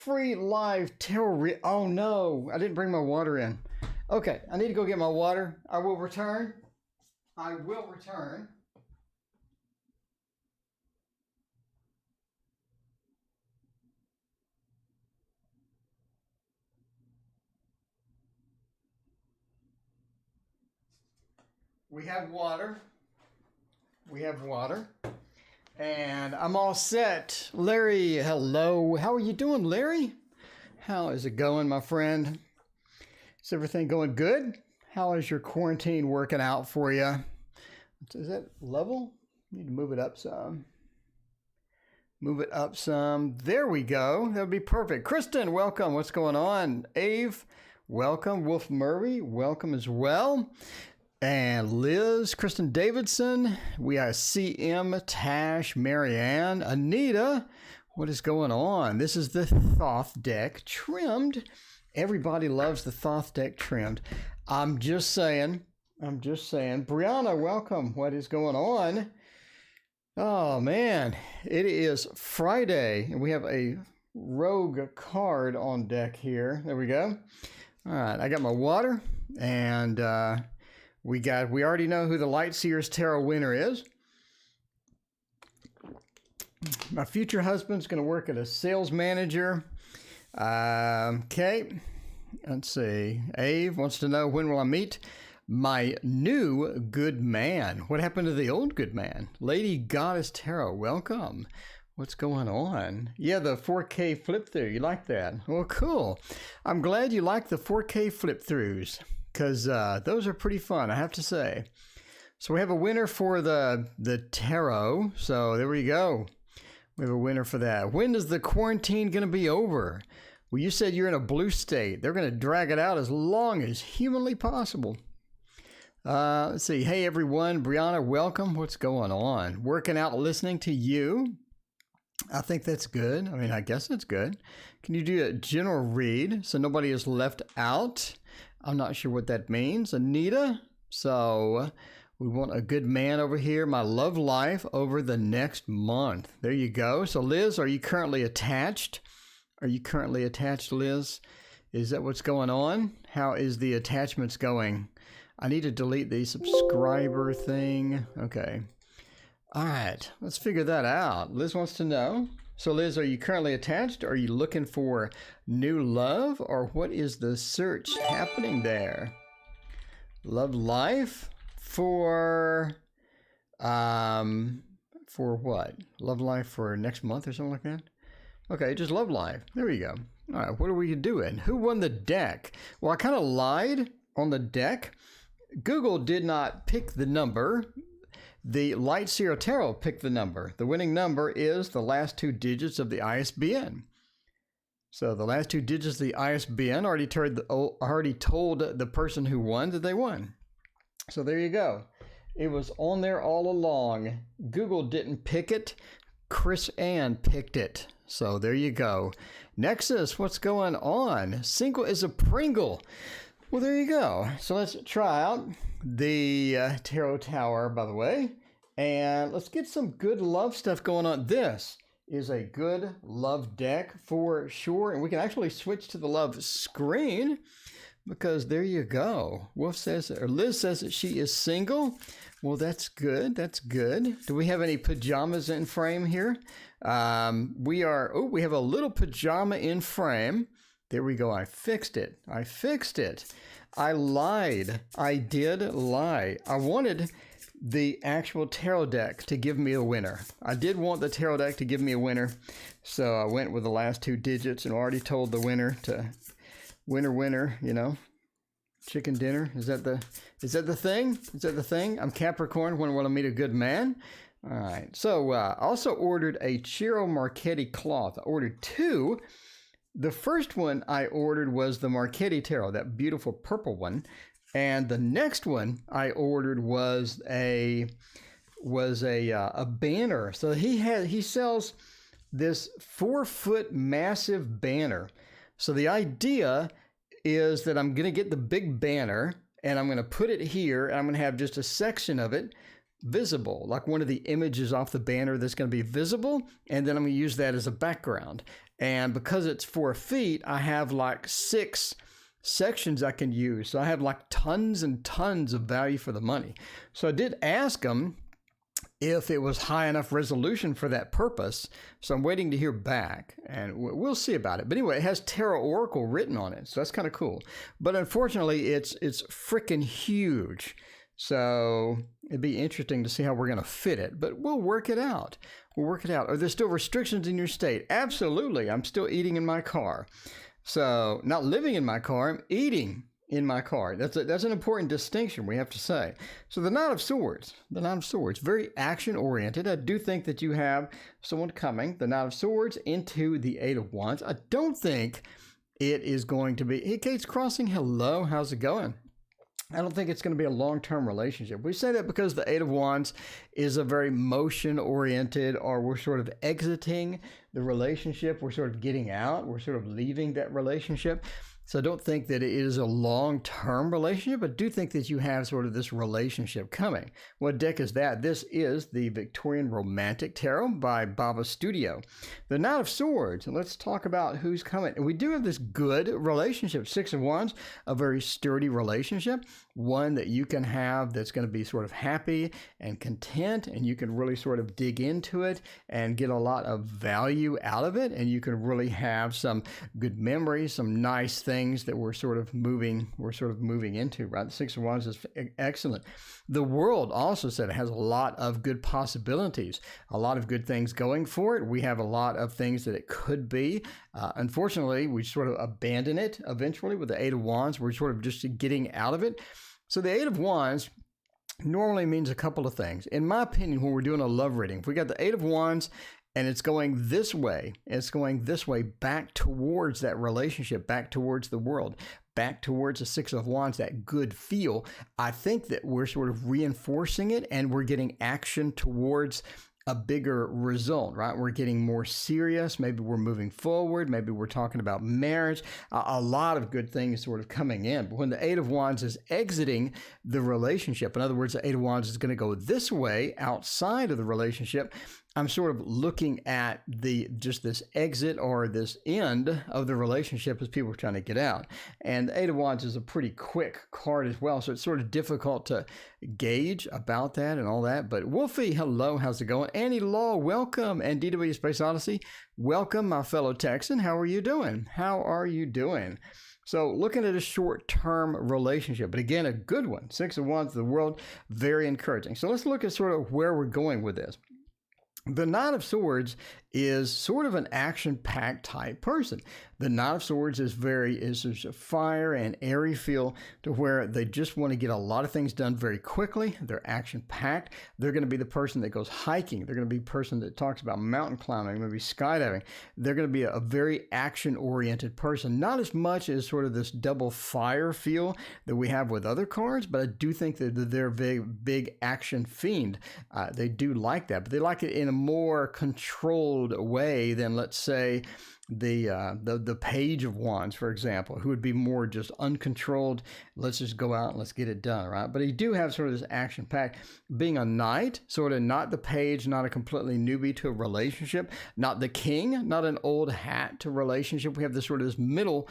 Free live tarot. Oh no, I didn't bring my water in. Okay, I need to go get my water. I will return. We have water. And I'm all set. Larry, hello. How are you doing, Larry? How is it going, my friend? Is everything going good? How is your quarantine working out for you? Is that level? Need to move it up some. There we go. That would be perfect. Kristen, welcome. What's going on? Ave, welcome. Wolf Murray, welcome as well. And Liz, Kristen Davidson, we have CM, Tash, Marianne, Anita. What is going on? This is the Thoth deck trimmed. Everybody loves the Thoth deck trimmed. I'm just saying. Brianna, welcome. What is going on? Oh, man. It is Friday, and we have a rogue card on deck here. There we go. All right, I got my water, and we already know who the Light Seers Tarot winner is. My future husband's going to work at a sales manager. Okay. Let's see. Ave wants to know, when will I meet my new good man? What happened to the old good man? Lady Goddess Tarot, welcome. What's going on? Yeah, the 4K flip through. You like that? Well, cool. I'm glad you like the 4K flip throughs, because those are pretty fun, I have to say. So we have a winner for the tarot. So there we go. We have a winner for that. When is the quarantine going to be over? Well, you said you're in a blue state. They're going to drag it out as long as humanly possible. Let's see. Hey, everyone. Brianna, welcome. What's going on? Working out, listening to you. I think that's good. I mean, I guess that's good. Can you do a general read so nobody is left out? I'm not sure what that means. Anita, so we want a good man over here. My love life over the next month. There you go. So Liz, are you currently attached? Liz? Is that what's going on? How is the attachments going? I need to delete the subscriber thing. Okay. All right. Let's figure that out. Liz wants to know. So Liz, are you currently attached? Are you looking for new love? Or what is the search happening there? Love life? For what? Love life for next month or something like that? Okay, just love life. There we go. All right, what are we doing? Who won the deck? Well, I kind of lied on the deck. Google did not pick the number. The Light Seer Tarot picked the number. The winning number is the last two digits of the ISBN. So the last two digits of the ISBN already told the person who won that they won. So there you go. It was on there all along. Google didn't pick it. Chris Ann picked it. So there you go. Nexus, what's going on? Single is a Pringle. Well, there you go. So let's try out the Tarot Tower, by the way. And let's get some good love stuff going on. This is a good love deck for sure. And we can actually switch to the love screen, because there you go. Liz says that she is single. Well, that's good. That's good. Do we have any pajamas in frame here? We have a little pajama in frame. There we go. I fixed it. I lied. I did lie. I wanted the actual tarot deck to give me a winner. I did want the tarot deck to give me a winner. So I went with the last two digits and already told the winner to winner, you know, chicken dinner. Is that the thing? I'm Capricorn. When will I meet a good man? All right. So I also ordered a Ciro Marchetti cloth. I ordered two. The first one I ordered was the Marchetti Tarot, that beautiful purple one. And the next one I ordered was a banner. So he sells this 4-foot massive banner. So the idea is that I'm going to get the big banner and I'm going to put it here, and I'm going to have just a section of it visible, like one of the images off the banner that's going to be visible, and then I'm going to use that as a background. And because it's 4 feet, I have like 6 sections I can use. So I have like tons and tons of value for the money. So I did ask them if it was high enough resolution for that purpose. So I'm waiting to hear back, and we'll see about it. But anyway, it has TarotOracle written on it, so that's kind of cool. But unfortunately, it's freaking huge. So it'd be interesting to see how we're going to fit it, but we'll work it out. We'll work it out. Are there still restrictions in your state? Absolutely. I'm still eating in my car. So not living in my car, I'm eating in my car. That's an important distinction, we have to say. So the Knight of Swords, very action-oriented. I do think that you have someone coming, the Knight of Swords, into the Eight of Wands. I don't think it is going to be... Hey, Kate's Crossing, hello, how's it going? I don't think it's going to be a long-term relationship. We say that because the Eight of Wands is a very motion-oriented, or we're sort of exiting the relationship. We're sort of getting out. We're sort of leaving that relationship. So I don't think that it is a long-term relationship. I do think that you have sort of this relationship coming. What deck is that? This is the Victorian Romantic Tarot by Baba Studio. The Knight of Swords. And let's talk about who's coming. And we do have this good relationship. 6 of Wands, a very sturdy relationship. One that you can have that's going to be sort of happy and content, and you can really sort of dig into it and get a lot of value out of it. And you can really have some good memories, some nice things that we're sort of moving into, right? The 6 of Wands is excellent. The World also said it has a lot of good possibilities, a lot of good things going for it. We have a lot of things that it could be. Unfortunately, we sort of abandon it eventually with the 8 of Wands. We're sort of just getting out of it. So the 8 of Wands normally means a couple of things. In my opinion, when we're doing a love reading, if we got the 8 of Wands and it's going this way back towards that relationship, back towards the world, back towards the 6 of Wands, that good feel, I think that we're sort of reinforcing it and we're getting action towards a bigger result, right? We're getting more serious. Maybe we're moving forward. Maybe we're talking about marriage. A lot of good things sort of coming in. But when the 8 of Wands is exiting the relationship, in other words, the 8 of Wands is going to go this way outside of the relationship, I'm sort of looking at just this exit or this end of the relationship as people are trying to get out. And the 8 of Wands is a pretty quick card as well, so it's sort of difficult to gauge about that and all that. But Wolfie, hello, how's it going? Annie Law, welcome. And DW Space Odyssey, welcome, my fellow Texan. How are you doing? So looking at a short-term relationship, but again, a good one. 6 of Wands, the World, very encouraging. So let's look at sort of where we're going with this. The Knight of Swords is sort of an action-packed type person. The Knight of Swords is there's a fire and airy feel to where they just want to get a lot of things done very quickly. They're action-packed. They're going to be the person that goes hiking. They're going to be the person that talks about mountain climbing, maybe skydiving. They're going to be a very action-oriented person. Not as much as sort of this double fire feel that we have with other cards, but I do think that they're a very big action fiend. They do like that, but they like it in a more controlled way than, let's say, the Page of Wands, for example, who would be more just uncontrolled. Let's just go out and let's get it done, right? But you do have sort of this action pack. Being a knight, sort of not the page, not a completely newbie to a relationship, not the king, not an old hat to relationship. We have this sort of this middle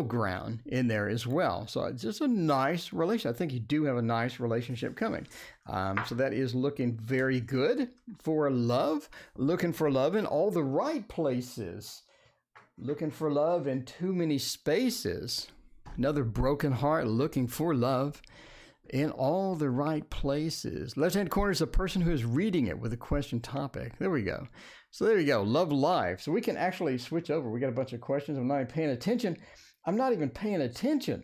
ground in there as well. So it's just a nice relationship. I think you do have a nice relationship coming. So that is looking very good for love. Looking for love in all the right places. Looking for love in too many spaces. Another broken heart looking for love in all the right places. Left-hand corner is a person who is reading it with a question topic. There we go. So there you go. Love life. So we can actually switch over. We got a bunch of questions. I'm not even paying attention.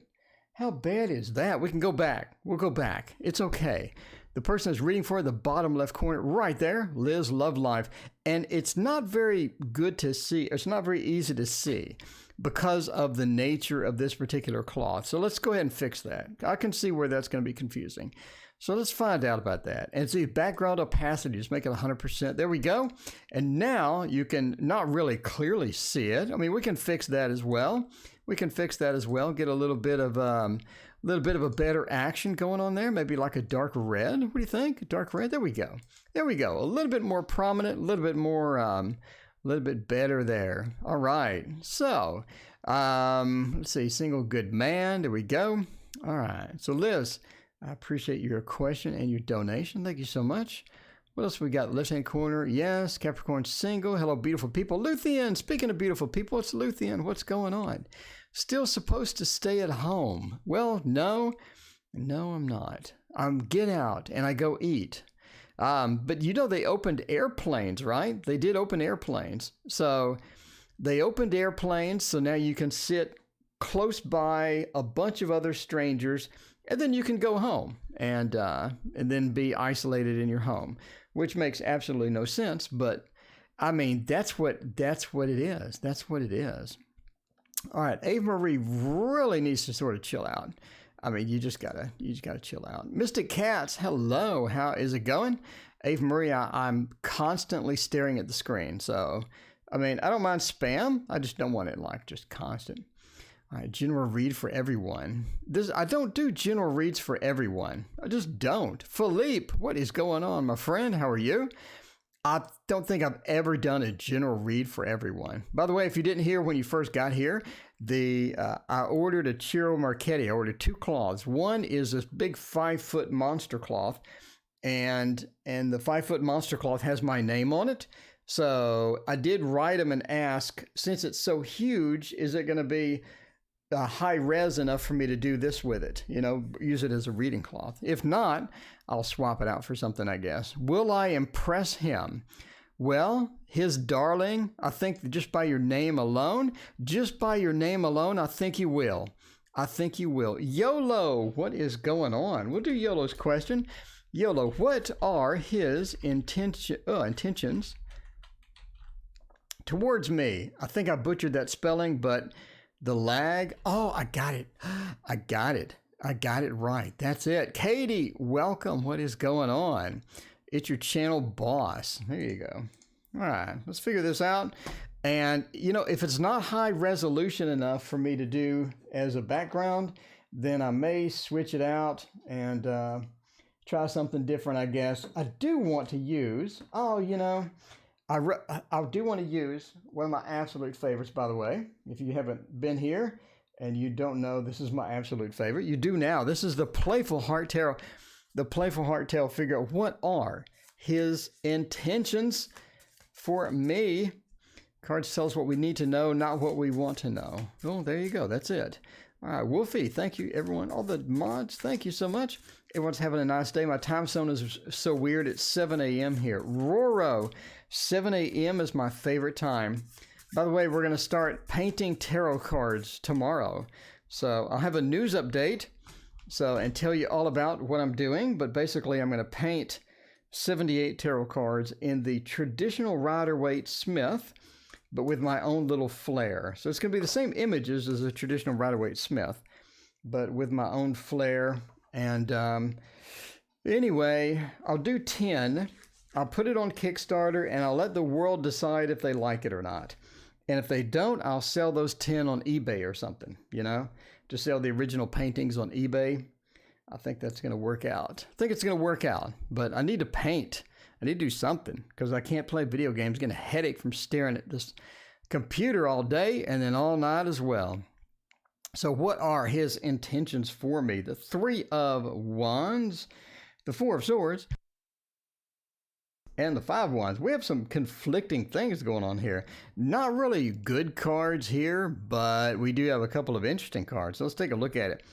How bad is that? We can go back. We'll go back. It's okay. The person is reading for the bottom left corner right there, Liz, love life. And it's not very good to see. It's not very easy to see because of the nature of this particular cloth. So let's go ahead and fix that. I can see where that's going to be confusing. So let's find out about that. And see, background opacity, just make it 100%. There we go. And now you can not really clearly see it. I mean, we can fix that as well. Get a little bit of little bit of a better action going on there. Maybe like a dark red. What do you think? Dark red. There we go. There we go. A little bit more prominent. A little bit more. A little bit better there. All right. So, let's see. Single good man. There we go. All right. So, Liz, I appreciate your question and your donation. Thank you so much. What else we got? Left-hand corner. Yes. Capricorn single. Hello, beautiful people. Luthien. Speaking of beautiful people, it's Luthien. What's going on? Still supposed to stay at home. Well, no, I'm not. Get out and I go eat. But you know, they opened airplanes, right? They did open airplanes. So they opened airplanes. So now you can sit close by a bunch of other strangers, and then you can go home and then be isolated in your home, which makes absolutely no sense. But I mean, that's what it is. That's what it is. All right, Ava Marie really needs to sort of chill out. I mean, you just gotta chill out. Mystic Cats, hello, how is it going? Ava Marie, I'm constantly staring at the screen, so I mean, I don't mind spam. I just don't want it like just constant. All right, general read for everyone. I don't do general reads for everyone. I just don't. Philippe, what is going on, my friend? How are you? I don't think I've ever done a general read for everyone. By the way, if you didn't hear when you first got here, I ordered a Ciro Marchetti. I ordered 2 cloths. One is this big 5-foot monster cloth, and the 5-foot monster cloth has my name on it. So I did write them and ask, since it's so huge, is it going to be high res enough for me to do this with it? You know, use it as a reading cloth. If not, I'll swap it out for something, I guess. Will I impress him? Well, his darling, I think just by your name alone, I think you will. I think you will. YOLO, what is going on? We'll do YOLO's question. YOLO, what are his intentions towards me? I think I butchered that spelling, but the lag. Oh, I got it. I got it right. That's it. Katie, welcome. What is going on? It's your channel boss. There you go. All right, let's figure this out. And, you know, if it's not high resolution enough for me to do as a background, then I may switch it out and try something different, I guess. I do want to use, I do want to use one of my absolute favorites, by the way. If you haven't been here and you don't know, this is my absolute favorite. You do now. This is the Playful Heart Tarot. The Playful Heart Tarot. Figure out what are his intentions for me. Cards tell us what we need to know, not what we want to know. Oh, there you go. That's it. All right, Wolfie, thank you, everyone. All the mods, thank you so much. Everyone's having a nice day. My time zone is so weird. It's 7 a.m. here. Roro, 7 a.m. is my favorite time. By the way, we're going to start painting tarot cards tomorrow. So I'll have a news update and tell you all about what I'm doing. But basically, I'm going to paint 78 tarot cards in the traditional Rider-Waite Smith, but with my own little flair. So it's going to be the same images as a traditional Rider-Waite Smith, but with my own flair. And anyway, I'll do 10. I'll put it on Kickstarter, and I'll let the world decide if they like it or not. And if they don't, I'll sell those 10 on eBay or something, you know? Just sell the original paintings on eBay. I think that's going to work out. I think it's going to work out, but I need to paint. I need to do something because I can't play video games. I'm getting a headache from staring at this computer all day and then all night as well. So what are his intentions for me? The 3 of Wands, the 4 of Swords, and the 5 of Wands. We have some conflicting things going on here. Not really good cards here, but we do have a couple of interesting cards. So let's take a look at it.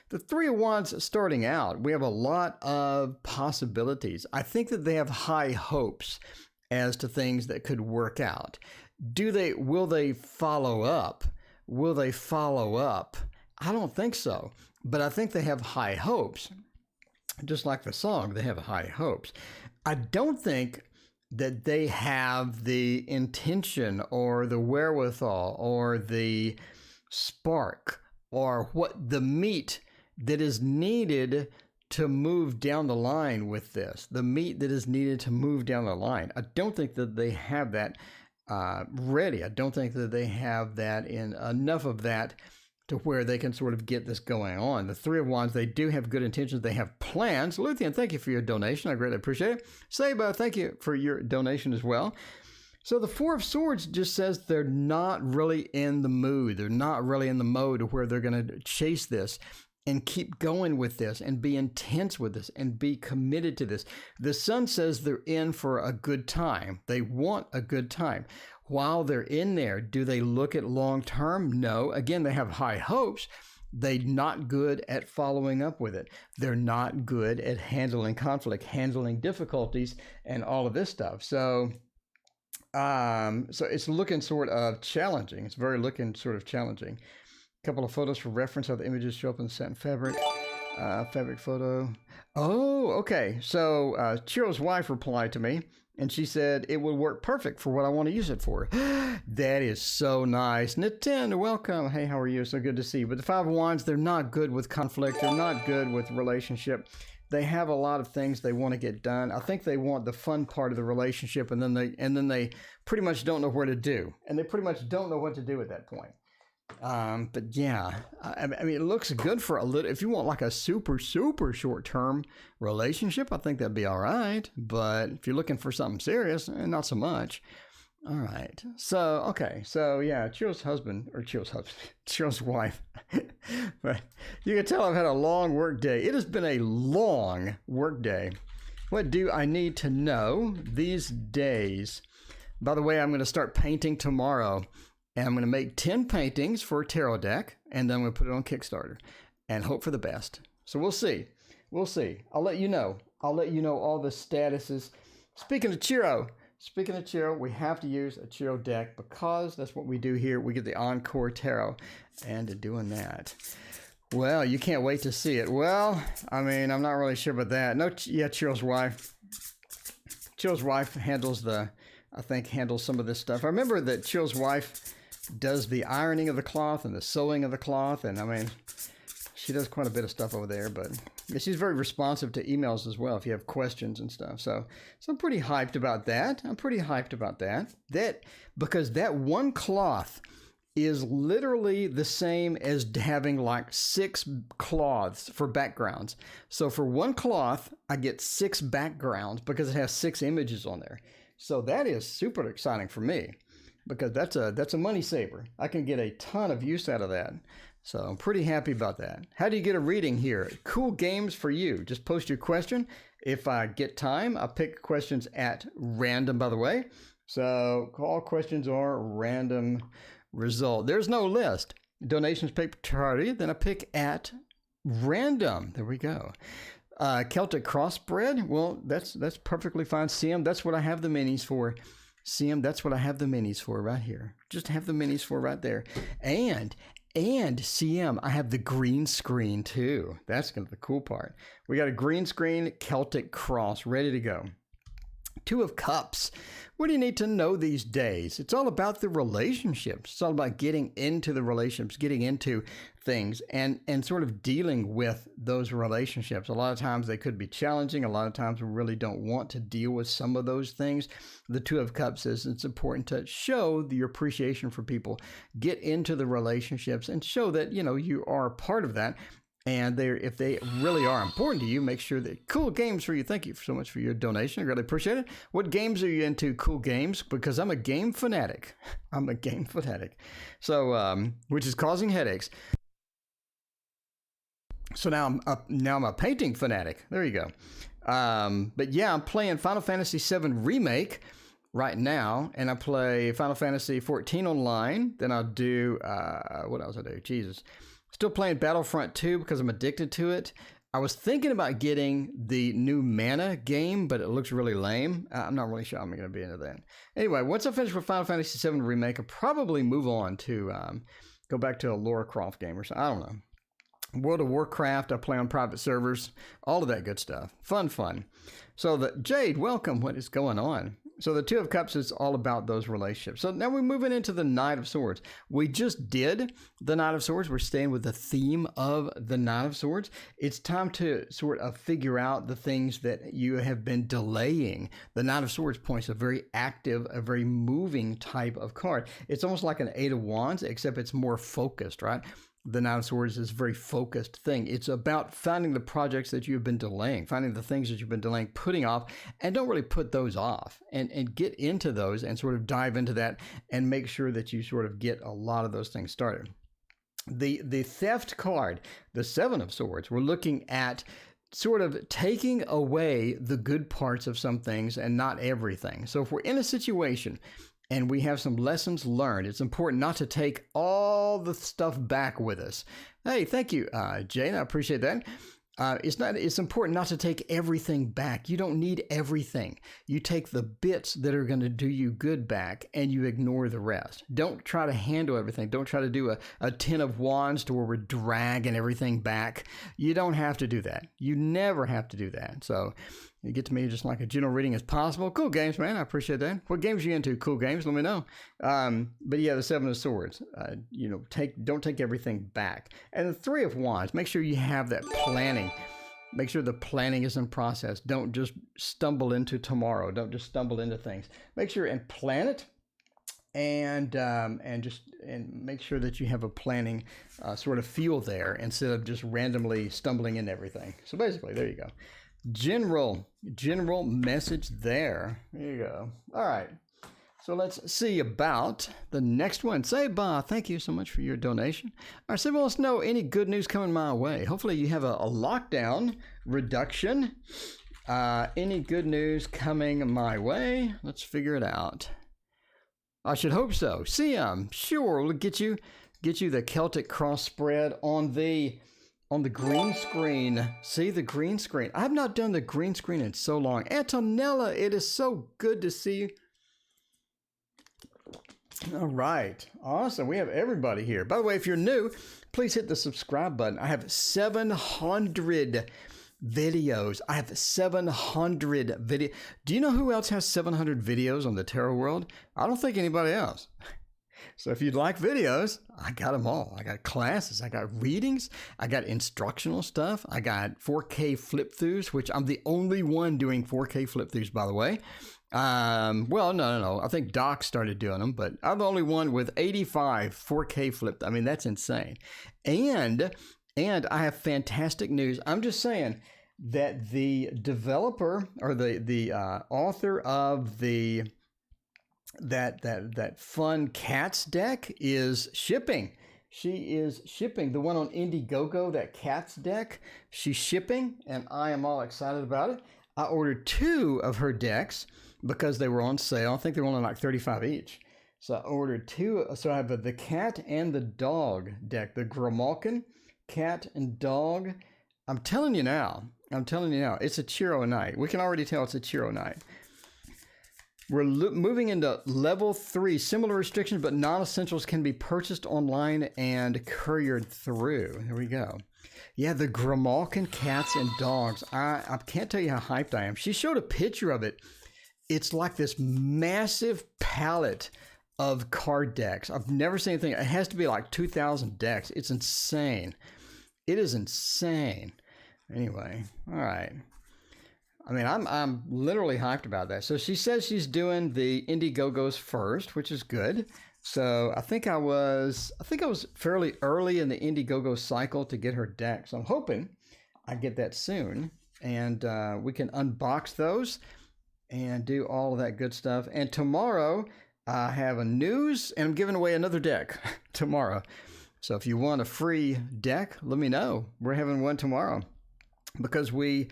The 3 of Wands starting out, we have a lot of possibilities. I think that they have high hopes as to things that could work out. Will they follow up? Will they follow up? I don't think so, but I think they have high hopes. Just like the song, they have high hopes. I don't think that they have the intention or the wherewithal or the spark or what the meat that is needed to move down the line with this. The meat that is needed to move down the line. I don't think that they have that ready. I don't think that they have that in enough of that to where they can sort of get this going on. The Three of Wands, they do have good intentions. They have plans. Luthien, thank you for your donation. I greatly appreciate it. Saba, thank you for your donation as well. So the Four of Swords just says they're not really in the mood. They're not really in the mode where they're going to chase this and keep going with this and be intense with this and be committed to this. The Sun says they're in for a good time. They want a good time. While they're in there, do they look at long term? No. Again, they have high hopes. They're not good at following up with it. They're not good at handling conflict, handling difficulties, and all of this stuff. So it's looking sort of challenging. It's very looking sort of challenging. A couple of photos for reference. How the images show up in the satin fabric. Fabric photo. Oh, okay. So Chiro's wife replied to me, and she said it would work perfect for what I want to use it for. That is so nice. Nitin, welcome. Hey, how are you? So good to see you. But the Five of Wands, they're not good with conflict. They're not good with relationship. They have a lot of things they want to get done. I think they want the fun part of the relationship, and then they pretty much don't know where to do, and they pretty much don't know what to do at that point. But yeah, I mean, it looks good for a little. If you want like a super short-term relationship, I think that'd be all right. But if you're looking for something serious, not so much. All right. So, okay. So yeah, Chiro's wife. But you can tell I've had a long work day. It has been a long work day. What do I need to know these days? By the way, I'm going to start painting tomorrow. And I'm going to make 10 paintings for a tarot deck, and then I'm going to put it on Kickstarter and hope for the best. So we'll see. We'll see. I'll let you know. I'll let you know all the statuses. Speaking of Chiro, we have to use a Chiro deck because that's what we do here. We get the Encore Tarot and doing that. Well, you can't wait to see it. Well, I mean, I'm not really sure about that. No, yeah, Chiro's wife. Chiro's wife handles some of this stuff. I remember that Chiro's wife does the ironing of the cloth and the sewing of the cloth. And I mean, she does quite a bit of stuff over there, but she's very responsive to emails as well if you have questions and stuff. So I'm pretty hyped about that. Because that one cloth is literally the same as having like 6 cloths for backgrounds. So for one cloth, I get 6 backgrounds because it has 6 images on there. So that is super exciting for me because that's a money saver. I can get a ton of use out of that. So I'm pretty happy about that. How do you get a reading here? Cool games for you. Just post your question. If I get time, I'll pick questions at random, by the way. So all questions are random result. There's no list. Donations pick priority, then I pick at random. There we go. Celtic crossbred. Well, that's perfectly fine. CM, that's what I have the minis for. CM, that's what I have the minis for right here. Just have the minis for right there. And CM, I have the green screen too. That's the cool part. We got a green screen Celtic cross ready to go. 2 of Cups. What do you need to know these days? It's all about the relationships. It's all about getting into the relationships, getting into things and sort of dealing with those relationships. A lot of times they could be challenging. A lot of times we really don't want to deal with some of those things. The 2 of Cups says it's important to show your appreciation for people, get into the relationships and show that, you are part of that. And if they really are important to you, make sure that cool games for you. Thank you so much for your donation. I really appreciate it. What games are you into? Cool games? Because I'm a game fanatic. So, which is causing headaches. So now I'm a painting fanatic. There you go. But yeah, I'm playing Final Fantasy VII Remake right now, and I play Final Fantasy 14 online. Then I'll do what else I do? Jesus. Still playing Battlefront 2 because I'm addicted to it. I was thinking about getting the new Mana game, but it looks really lame. I'm not really sure I'm going to be into that. Anyway, once I finish with Final Fantasy VII Remake, I'll probably move on to go back to a Lara Croft game or something. I don't know. World of Warcraft, I play on private servers, all of that good stuff. Fun. So Jade, welcome. What is going on? So the 2 of Cups is all about those relationships. So now we're moving into the Knight of Swords. We just did the Knight of Swords. We're staying with the theme of the Knight of Swords. It's time to sort of figure out the things that you have been delaying. The Knight of Swords points a very active, a very moving type of card. It's almost like an 8 of Wands, except it's more focused, right? The Nine of Swords is a very focused thing. It's about finding the projects that you've been delaying, finding the things that you've been delaying, putting off, and don't really put those off, and get into those and sort of dive into that and make sure that you sort of get a lot of those things started. The theft card, the Seven of Swords, we're looking at sort of taking away the good parts of some things and not everything. So if we're in a situation and we have some lessons learned, it's important not to take all the stuff back with us. Hey, thank you, Jane. I appreciate that. It's important not to take everything back. You don't need everything. You take the bits that are going to do you good back and you ignore the rest. Don't try to handle everything. Don't try to do a 10 of wands to where we're dragging everything back. You don't have to do that. You never have to do that. So you get to me just like a general reading as possible. Cool games, man. I appreciate that. What games are you into? Cool games. Let me know. But yeah, the Seven of Swords. Don't take everything back. And the Three of Wands. Make sure you have that planning. Make sure the planning is in process. Don't just stumble into tomorrow. Don't just stumble into things. Make sure and plan it, and make sure that you have a planning sort of feel there instead of just randomly stumbling into everything. So basically, there you go. General message there. There you go. All right. So let's see about the next one. Seba, thank you so much for your donation. All right, Seba wants to know any good news coming my way. Hopefully you have a lockdown reduction. Any good news coming my way? Let's figure it out. I should hope so. See, I'm sure we'll get you the Celtic cross spread on the green screen. See the green screen. I've not done the green screen in so long. Antonella, it is so good to see you. All right. Awesome. We have everybody here. By the way, if you're new, please hit the subscribe button. I have 700 videos. I have 700 videos. Do you know who else has 700 videos on the tarot world? I don't think anybody else. So if you'd like videos, I got them all. I got classes, I got readings, I got instructional stuff, I got 4K flip-throughs, which I'm the only one doing 4K flip-throughs, by the way. Well, no. I think Doc started doing them, but I'm the only one with 85 4K flip. I mean, that's insane. And I have fantastic news. I'm just saying that the developer or the author of that fun cats deck is shipping. She is shipping the one on Indiegogo, that cats deck. She's shipping, and I am all excited about it. I ordered 2 of her decks because they were on sale. I think they were only like $35 each. So I ordered 2. So I have the cat and the dog deck, the Grimalkin cat and dog. I'm telling you now, it's a Chiro night. We can already tell it's a Chiro night. We're moving into level 3. Similar restrictions, but non-essentials can be purchased online and couriered through. There we go. Yeah, the Grimalkin cats and dogs. I can't tell you how hyped I am. She showed a picture of it. It's like this massive palette of card decks. I've never seen anything. It has to be like 2,000 decks. It's insane. It is insane. Anyway, all right. I mean, I'm literally hyped about that. So she says she's doing the Indiegogos first, which is good. So I think I was fairly early in the Indiegogo cycle to get her deck. So I'm hoping I get that soon, and we can unbox those and do all of that good stuff. And tomorrow I have a news, and I'm giving away another deck tomorrow. So if you want a free deck, let me know. We're having one tomorrow because we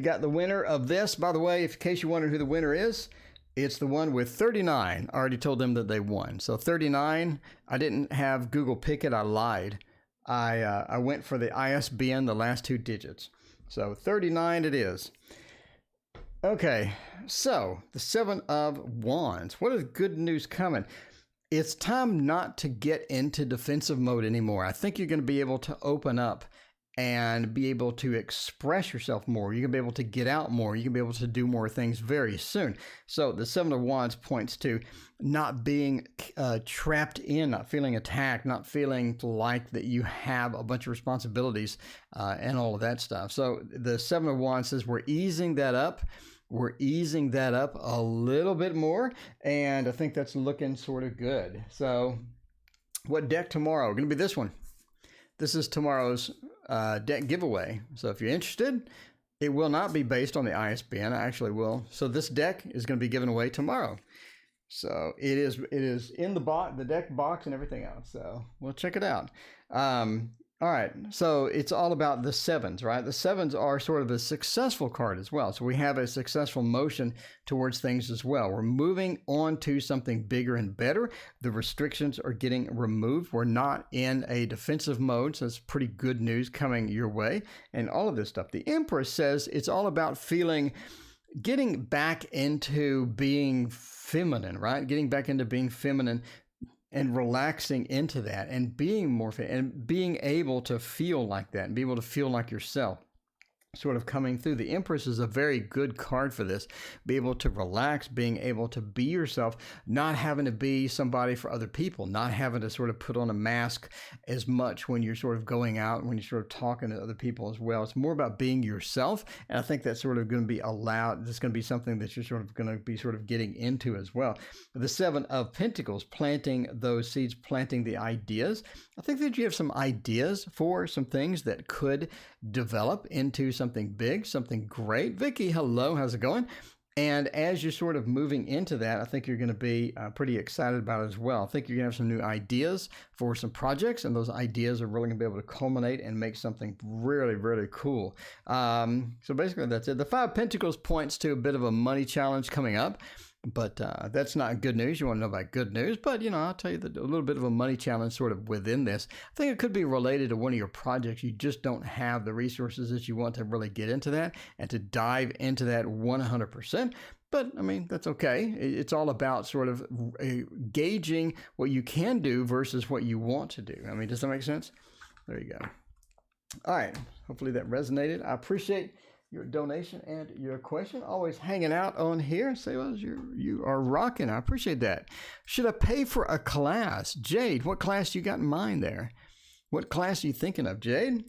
got the winner of this. By the way, in case you wondered who the winner is, it's the one with 39. I already told them that they won. So 39, I didn't have Google pick it. I lied. I went for the ISBN, the last 2 digits. So 39 it is. Okay, so the 7 of Wands. What is good news coming? It's time not to get into defensive mode anymore. I think you're going to be able to open up and be able to express yourself more. You're going to be able to get out more. You can be able to do more things very soon. So the 7 of Wands points to not being trapped in, not feeling attacked, not feeling like that you have a bunch of responsibilities and all of that stuff. So the 7 of Wands says we're easing that up. We're easing that up a little bit more, and I think that's looking sort of good. So what deck tomorrow? Going to be this one. this is tomorrow's deck giveaway. So if you're interested, it will not be based on the ISBN. I actually will. So this deck is going to be given away tomorrow. So it is in the box, the deck box and everything else. So we'll check it out. All right, so it's all about the sevens, right? The sevens are sort of a successful card as well. So we have a successful motion towards things as well. We're moving on to something bigger and better. The restrictions are getting removed. We're not in a defensive mode, so it's pretty good news coming your way. And all of this stuff. The Empress says it's all about getting back into being feminine, right? Getting back into being feminine and relaxing into that and being more fit and being able to feel like that and be able to feel like yourself sort of coming through. The Empress is a very good card for this. Be able to relax, being able to be yourself, not having to be somebody for other people, not having to sort of put on a mask as much when you're sort of going out, when you're sort of talking to other people as well. It's more about being yourself. And I think that's sort of going to be allowed. It's going to be something that you're sort of going to be sort of getting into as well. The Seven of Pentacles, planting those seeds, planting the ideas. I think that you have some ideas for some things that could develop into something big, something great. Vicky, hello, how's it going? And as you're sort of moving into that, I think you're going to be pretty excited about it as well. I think you're going to have some new ideas for some projects, and those ideas are really going to be able to culminate and make something really, really cool. So basically that's it. The Five of Pentacles points to a bit of a money challenge coming up. But that's not good news. You want to know about good news. But, I'll tell you that a little bit of a money challenge sort of within this. I think it could be related to one of your projects. You just don't have the resources that you want to really get into that and to dive into that 100%. But, that's okay. It's all about sort of gauging what you can do versus what you want to do. Does that make sense? There you go. All right. Hopefully that resonated. I appreciate your donation and your question. Always hanging out on here. Say, well, you are rocking. I appreciate that. Should I pay for a class? Jade, what class you got in mind there? What class are you thinking of, Jade?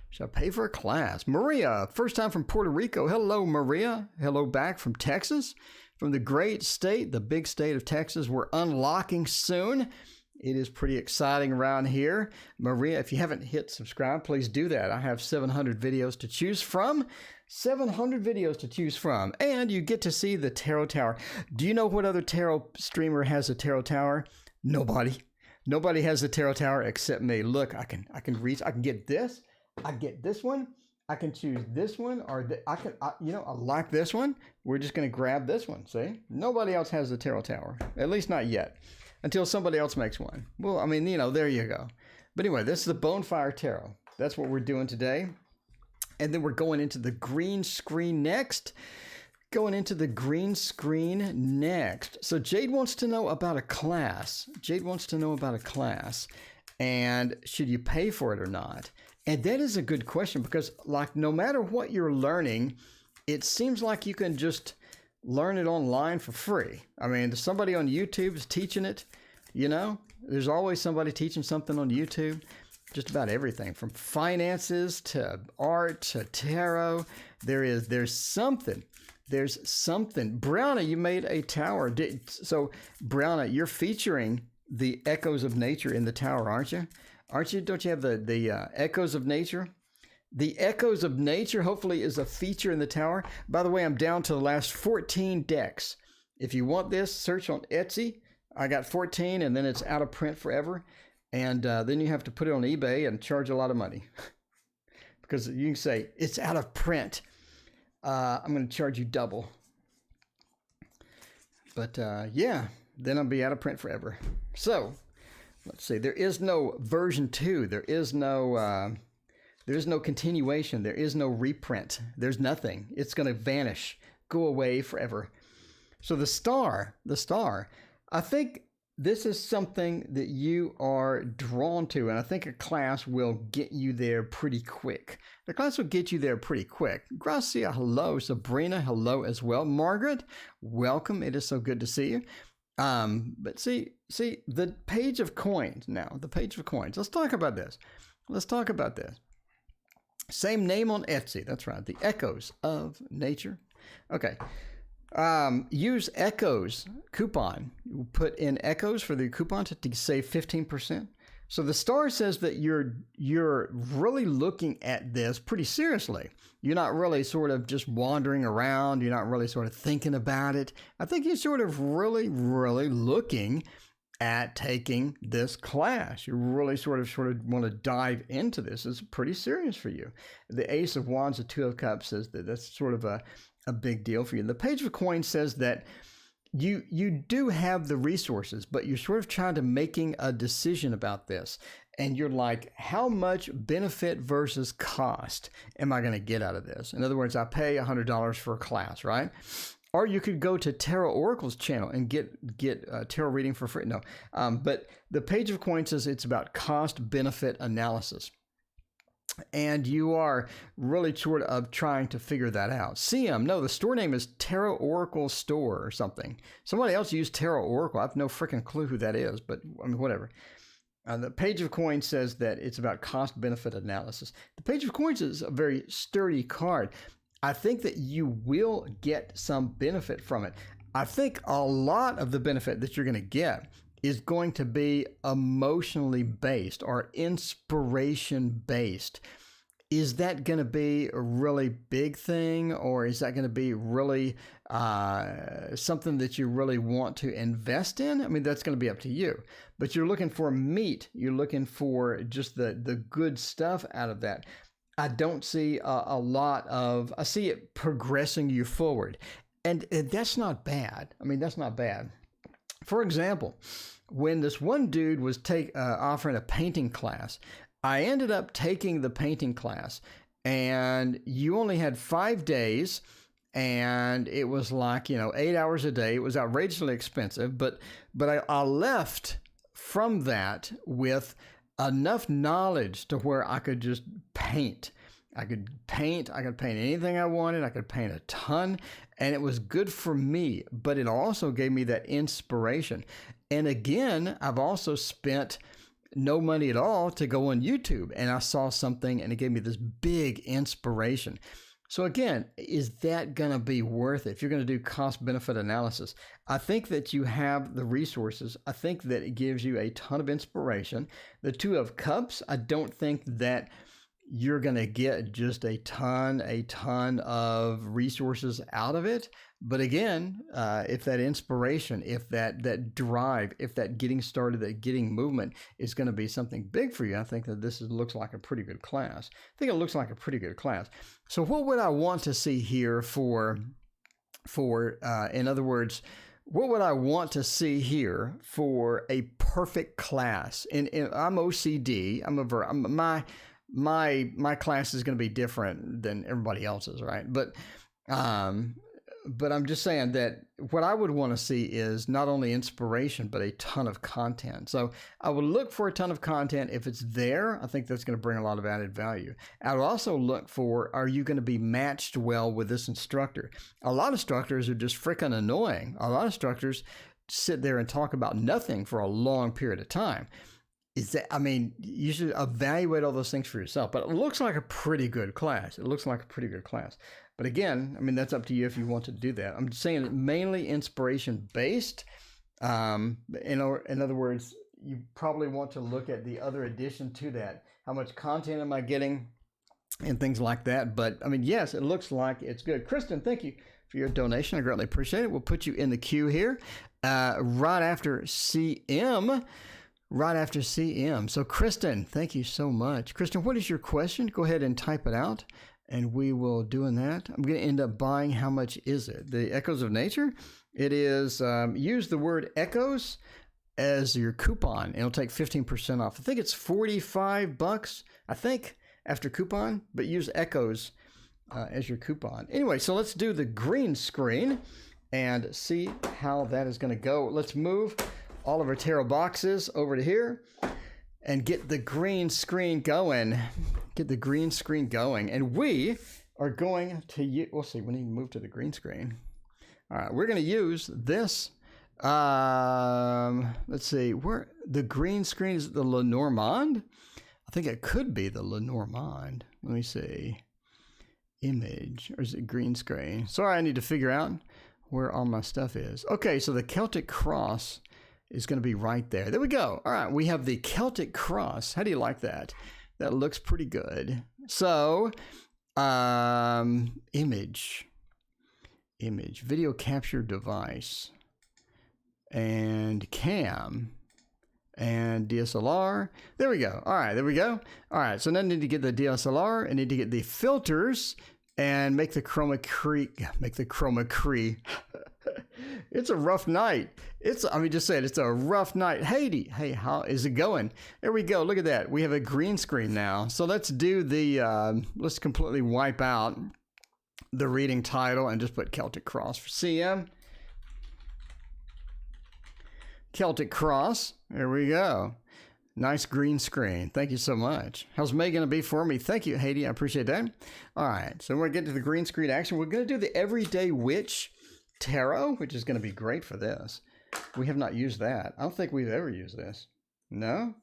Should I pay for a class? Maria, first time from Puerto Rico. Hello, Maria. Hello back from Texas. From the great state, the big state of Texas. We're unlocking soon. It is pretty exciting around here. Maria, if you haven't hit subscribe, please do that. I have 700 videos to choose from. 700 videos to choose from. And you get to see the Tarot Tower. Do you know what other tarot streamer has a Tarot Tower? Nobody. Nobody has a Tarot Tower except me. Look, I can get this. I get this one. I can choose this one, or I like this one. We're just going to grab this one. See? Nobody else has the Tarot Tower. At least not yet. Until somebody else makes one. Well, there you go. But anyway, this is the Bonfire Tarot. That's what we're doing today. And then we're going into the green screen next. So Jade wants to know about a class. And should you pay for it or not? And that is a good question because, no matter what you're learning, it seems like you can just learn it online for free. Somebody on YouTube is teaching it, There's always somebody teaching something on YouTube. Just about everything from finances to art to tarot. There's something. Browna, you made a tower. So Browna, you're featuring the echoes of nature in the tower, aren't you? Don't you have the echoes of nature? The Echoes of Nature, hopefully, is a feature in the tower. By the way, I'm down to the last 14 decks. If you want this, search on Etsy. I got 14, and then it's out of print forever. And then you have to put it on eBay and charge a lot of money. Because you can say, it's out of print. I'm going to charge you double. But then I'll be out of print forever. So, let's see. There is no version 2. There is no continuation. There is no reprint. There's nothing. It's going to vanish, go away forever. So the star, I think this is something that you are drawn to, and I think a class will get you there pretty quick. The class will get you there pretty quick. Gracia, hello. Sabrina, hello as well. Margaret, welcome. It is so good to see you. But see the page of coins now. The page of coins. Let's talk about this. Same name on Etsy. That's right. The Echoes of Nature. Okay. Use Echoes coupon. You put in Echoes for the coupon to save 15%. So the star says that you're really looking at this pretty seriously. You're not really sort of just wandering around. You're not really sort of thinking about it. I think you're sort of really looking at taking this class. You really sort of want to dive into this. It's pretty serious for you. The Ace of Wands, the Two of Cups says that that's sort of a big deal for you. The Page of Coins says that you do have the resources, but you're sort of trying to making a decision about this. And you're like, how much benefit versus cost am I going to get out of this? In other words, I pay $100 for a class, right? Or you could go to TarotOracle's channel and get a tarot reading for free. No, but the Page of Coins says it's about cost-benefit analysis. And you are really sort of trying to figure that out. CM, no, the store name is Tarot Oracle Store or something. Somebody else used Tarot Oracle. I have no freaking clue who that is, but I mean, whatever. The Page of Coins says that it's about cost-benefit analysis. The Page of Coins is a very sturdy card. I think that you will get some benefit from it. I think a lot of the benefit that you're going to get is going to be emotionally based or inspiration based. Is that going to be a really big thing, or is that going to be really something that you really want to invest in? I mean, that's going to be up to you. But you're looking for meat. You're looking for just the good stuff out of that. I don't see a lot of, I see it progressing you forward. And that's not bad. I mean, that's not bad. For example, when this one dude was offering a painting class, I ended up taking the painting class, and you only had 5 days, and it was like, 8 hours a day. It was outrageously expensive, but I left from that with enough knowledge to where I could just paint. I could paint anything I wanted. I could paint a ton, and it was good for me, but it also gave me that inspiration. And again, I've also spent no money at all to go on YouTube, and I saw something and it gave me this big inspiration. So again, is that going to be worth it? If you're going to do cost-benefit analysis, I think that you have the resources. I think that it gives you a ton of inspiration. The Two of Cups, I don't think that you're going to get just a ton of resources out of it. But again, if that inspiration, if that drive, if that getting started, that getting movement is going to be something big for you, I think that this looks like a pretty good class. I think it looks like a pretty good class. So what would I want to see here for in other words, what would I want to see here for a perfect class? And I'm OCD. My class is going to be different than everybody else's, right? But I'm just saying that what I would want to see is not only inspiration, but a ton of content. So I would look for a ton of content. If it's there, I think that's going to bring a lot of added value. I would also look for, are you going to be matched well with this instructor? A lot of instructors are just freaking annoying. A lot of instructors sit there and talk about nothing for a long period of time. You should evaluate all those things for yourself. But it looks like a pretty good class. But again, that's up to you if you want to do that. I'm just saying mainly inspiration based. In other words, you probably want to look at the other addition to that. How much content am I getting and things like that. But yes, it looks like it's good. Kristen, thank you for your donation. I greatly appreciate it. We'll put you in the queue here right after CM. So Kristen, thank you so much. Kristen, what is your question? Go ahead and type it out, and we will doing that. I'm going to end up buying, how much is it? The Echoes of Nature? It is, use the word Echoes as your coupon, and it'll take 15% off. I think it's $45, after coupon, but use Echoes as your coupon. Anyway, so let's do the green screen and see how that is going to go. Let's move all of our tarot boxes over to here and get the green screen going. And we are going to we'll see, we need to move to the green screen. All right, we're going to use this. Let's see, where the green screen is, the Lenormand. I think it could be the Lenormand. Let me see. Image, or is it green screen? Sorry, I need to figure out where all my stuff is. Okay, so the Celtic cross is going to be right there. There we go. All right, we have the Celtic cross. How do you like that? That looks pretty good. So, image, video capture device, and cam, and DSLR. There we go. All right, there we go. All right, so now I need to get the DSLR. I need to get the filters and make the chroma key. It's a rough night. Just saying, it's a rough night. Hey, how is it going? There we go. Look at that. We have a green screen now. So let's do the, let's completely wipe out the reading title and just put Celtic Cross for CM. Celtic Cross. There we go. Nice green screen. Thank you so much. How's May going to be for me? Thank you, Haiti. I appreciate that. All right. So we're going to get to the green screen action. We're going to do the Everyday Witch Tarot, which is going to be great for this. We have not used that. I don't think we've ever used this. No?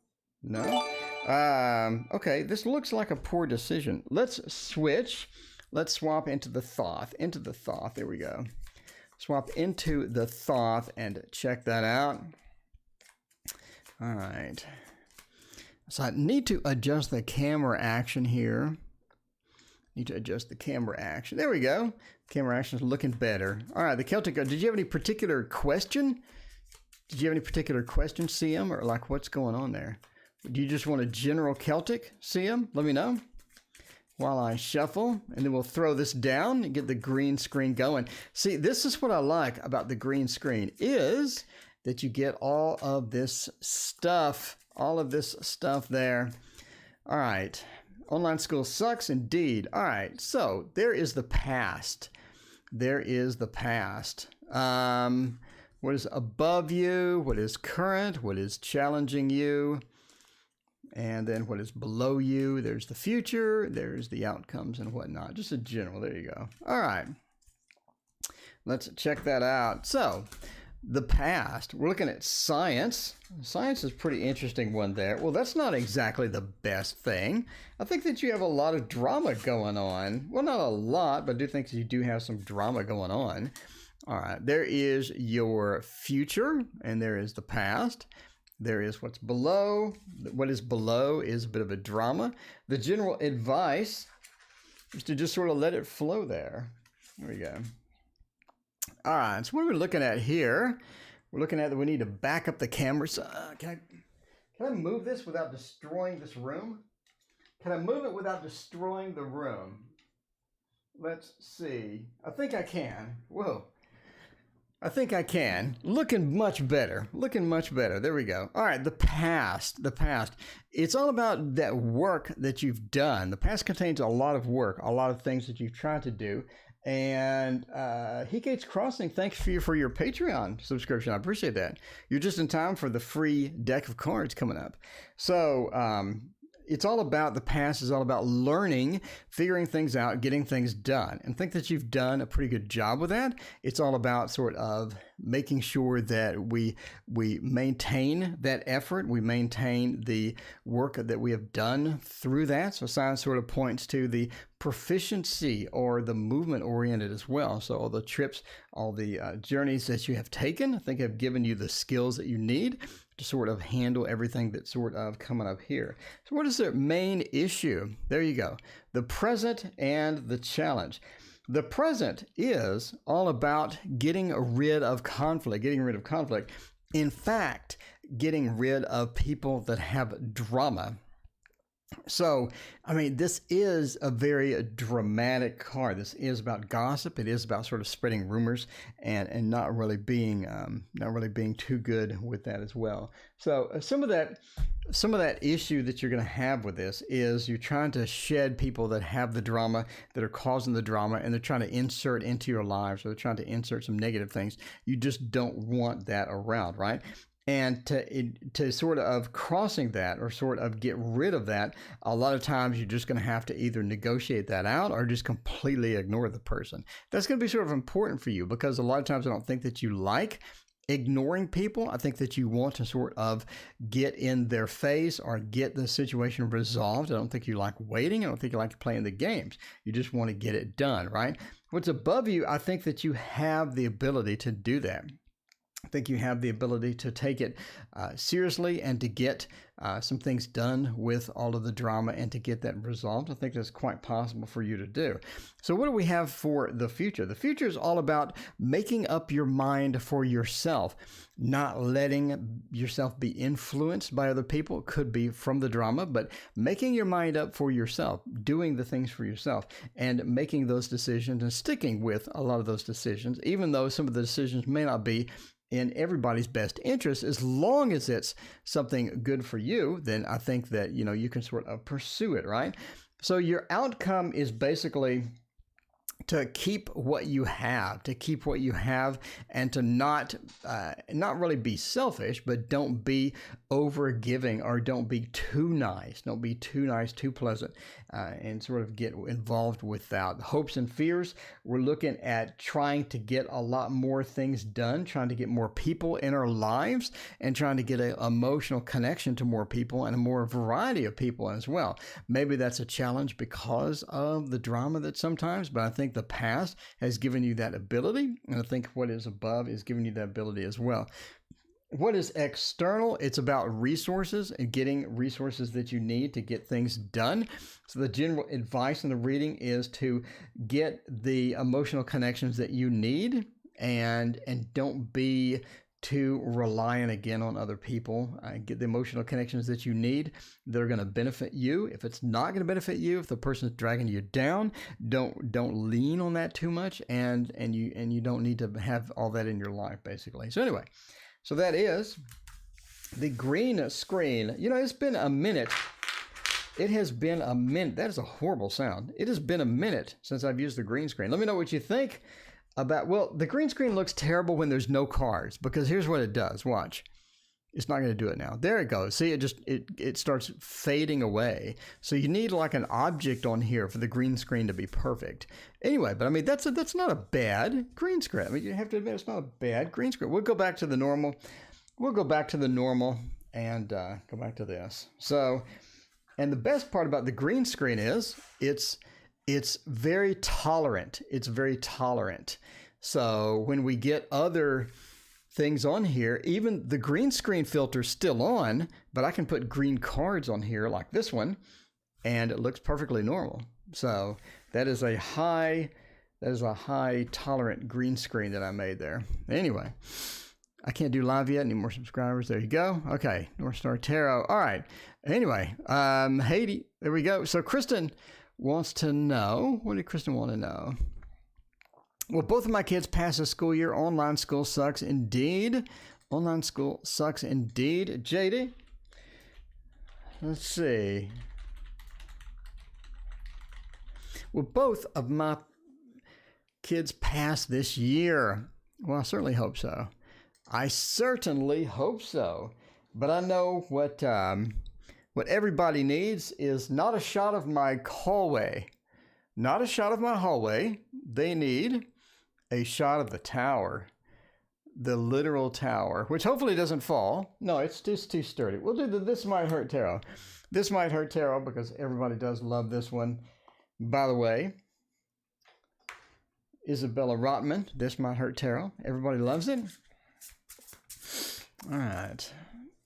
Okay. This looks like a poor decision. Let's switch. Let's swap into the Thoth. There we go. Swap into the Thoth and check that out. All right. So I need to adjust the camera action here. Need to adjust the camera action. There we go. Camera action is looking better. All right, the Celtic. Did you have any particular question? CM, or like what's going on there? Do you just want a general Celtic, CM? Let me know while I shuffle, and then we'll throw this down and get the green screen going. See, this is what I like about the green screen is that you get all of this stuff there. All right. Online school sucks indeed. All right. So there is the past. What is above you? What is current? What is challenging you? And then what is below you? There's the future. There's the outcomes and whatnot. Just a general. There you go. All right. Let's check that out. So the past, we're looking at science. Science is a pretty interesting one there. Well, that's not exactly the best thing. I think that you have a lot of drama going on. Well, not a lot, but I do think you do have some drama going on. All right, there is your future, and there is the past. There is what's below. What is below is a bit of a drama. The general advice is to just sort of let it flow there. There we go. All right, so what are we looking at here? We're looking at that we need to back up the camera. So, can I move this without destroying this room? Can I move it without destroying the room? Let's see. I think I can. Whoa. I think I can. Looking much better. There we go. All right, the past. It's all about that work that you've done. The past contains a lot of work, a lot of things that you've tried to do. And Hikate's Crossing, thanks for your Patreon subscription. I appreciate that. You're just in time for the free deck of cards coming up. So it's all about the past. Is all about learning, figuring things out, getting things done. And I think that you've done a pretty good job with that. It's all about sort of making sure that we maintain that effort. We maintain the work that we have done through that. So science sort of points to the proficiency or the movement oriented as well. So all the trips, all the journeys that you have taken, I think have given you the skills that you need to sort of handle everything that's sort of coming up here. So what is the main issue? There you go. The present and the challenge. The present is all about getting rid of conflict. In fact, getting rid of people that have drama. So, I mean, this is a very dramatic card. This is about gossip. It is about sort of spreading rumors and not really being too good with that as well. So some of that issue that you're going to have with this is you're trying to shed people that have the drama, that are causing the drama, and they're trying to insert into your lives, or they're trying to insert some negative things. You just don't want that around, right? And to sort of crossing that or sort of get rid of that, a lot of times you're just going to have to either negotiate that out or just completely ignore the person. That's going to be sort of important for you because a lot of times I don't think that you like ignoring people. I think that you want to sort of get in their face or get the situation resolved. I don't think you like waiting. I don't think you like playing the games. You just want to get it done, right? What's above you, I think that you have the ability to do that. I think you have the ability to take it seriously and to get some things done with all of the drama and to get that resolved. I think that's quite possible for you to do. So what do we have for the future? The future is all about making up your mind for yourself, not letting yourself be influenced by other people. It could be from the drama, but making your mind up for yourself, doing the things for yourself and making those decisions and sticking with a lot of those decisions, even though some of the decisions may not be in everybody's best interest. As long as it's something good for you, then I think that, you can sort of pursue it, right? So your outcome is basically to keep what you have, and to not really be selfish, but don't be over giving or don't be too nice. Don't be too nice, too pleasant, and sort of get involved without hopes and fears. We're looking at trying to get a lot more things done, trying to get more people in our lives, and trying to get an emotional connection to more people and a more variety of people as well. Maybe that's a challenge because of the drama that sometimes, but I think the past has given you that ability, and I think what is above is giving you that ability as well. What is external? It's about resources and getting resources that you need to get things done. So the general advice in the reading is to get the emotional connections that you need and don't be too reliant again on other people. Get the emotional connections that you need that are going to benefit you. If it's not going to benefit you, if the person's dragging you down, don't lean on that too much, and you don't need to have all that in your life, basically. So anyway, so that is the green screen. It's been a minute. It has been a minute. That is a horrible sound. It has been a minute since I've used the green screen. Let me know what you think about, well, the green screen looks terrible when there's no cards, because here's what it does. Watch. It's not going to do it now. There it goes. See, it starts fading away. So you need like an object on here for the green screen to be perfect. Anyway, but I mean, that's not a bad green screen. I mean, you have to admit it's not a bad green screen. We'll go back to the normal. And go back to this. So, and the best part about the green screen is it's very tolerant. It's very tolerant. So when we get other things on here, even the green screen filter's still on, but I can put green cards on here like this one, and it looks perfectly normal. So that is a high tolerant green screen that I made there. Anyway, I can't do live yet. Need more subscribers. There you go. Okay, North Star Tarot. All right. Anyway, Haiti. There we go. So Kristen wants to know. What did Kristen want to know? Well, both of my kids passed the school year. Online school sucks indeed. Online school sucks indeed. JD, let's see. Well, both of my kids passed this year. Well, I certainly hope so. But I know what everybody needs is not a shot of my hallway. Not a shot of my hallway. They need a shot of the tower. The literal tower, which hopefully doesn't fall. No, it's just too sturdy. We'll do This Might Hurt Tarot. This Might Hurt Tarot because everybody does love this one. By the way, Isabella Rotman, This Might Hurt Tarot. Everybody loves it. All right.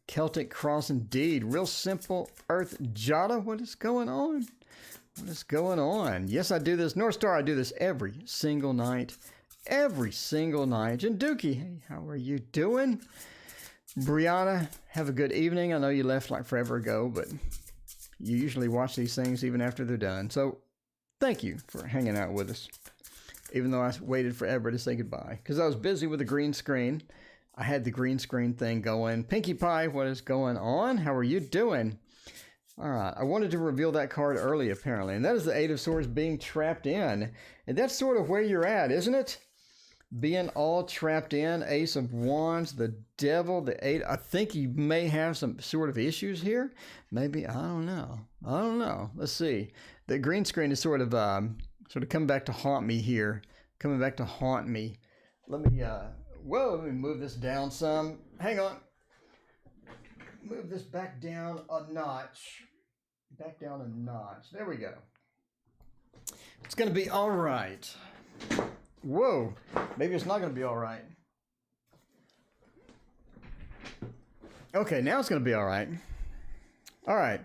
Celtic Cross indeed. Real simple Earth Jada. What is going on? What is going on? Yes, I do this. North Star, I do this every single night. Every single night. Jinduki, hey, how are you doing? Brianna, have a good evening. I know you left like forever ago, but you usually watch these things even after they're done. So thank you for hanging out with us, even though I waited forever to say goodbye because I was busy with the green screen. I had the green screen thing going. Pinkie Pie, what is going on? How are you doing? All right, I wanted to reveal that card early, apparently, and that is the Eight of Swords being trapped in. And that's sort of where you're at, isn't it? Being all trapped in, Ace of Wands, the Devil, the Eight. I think you may have some sort of issues here. Maybe, I don't know. Let's see. The green screen is sort of coming back to haunt me here. Coming back to haunt me. Let me, Whoa, let me move this down some. Hang on. Move this back down a notch. Back down a notch. There we go. It's going to be all right. Whoa. Maybe it's not going to be all right. Okay, now it's going to be all right. All right.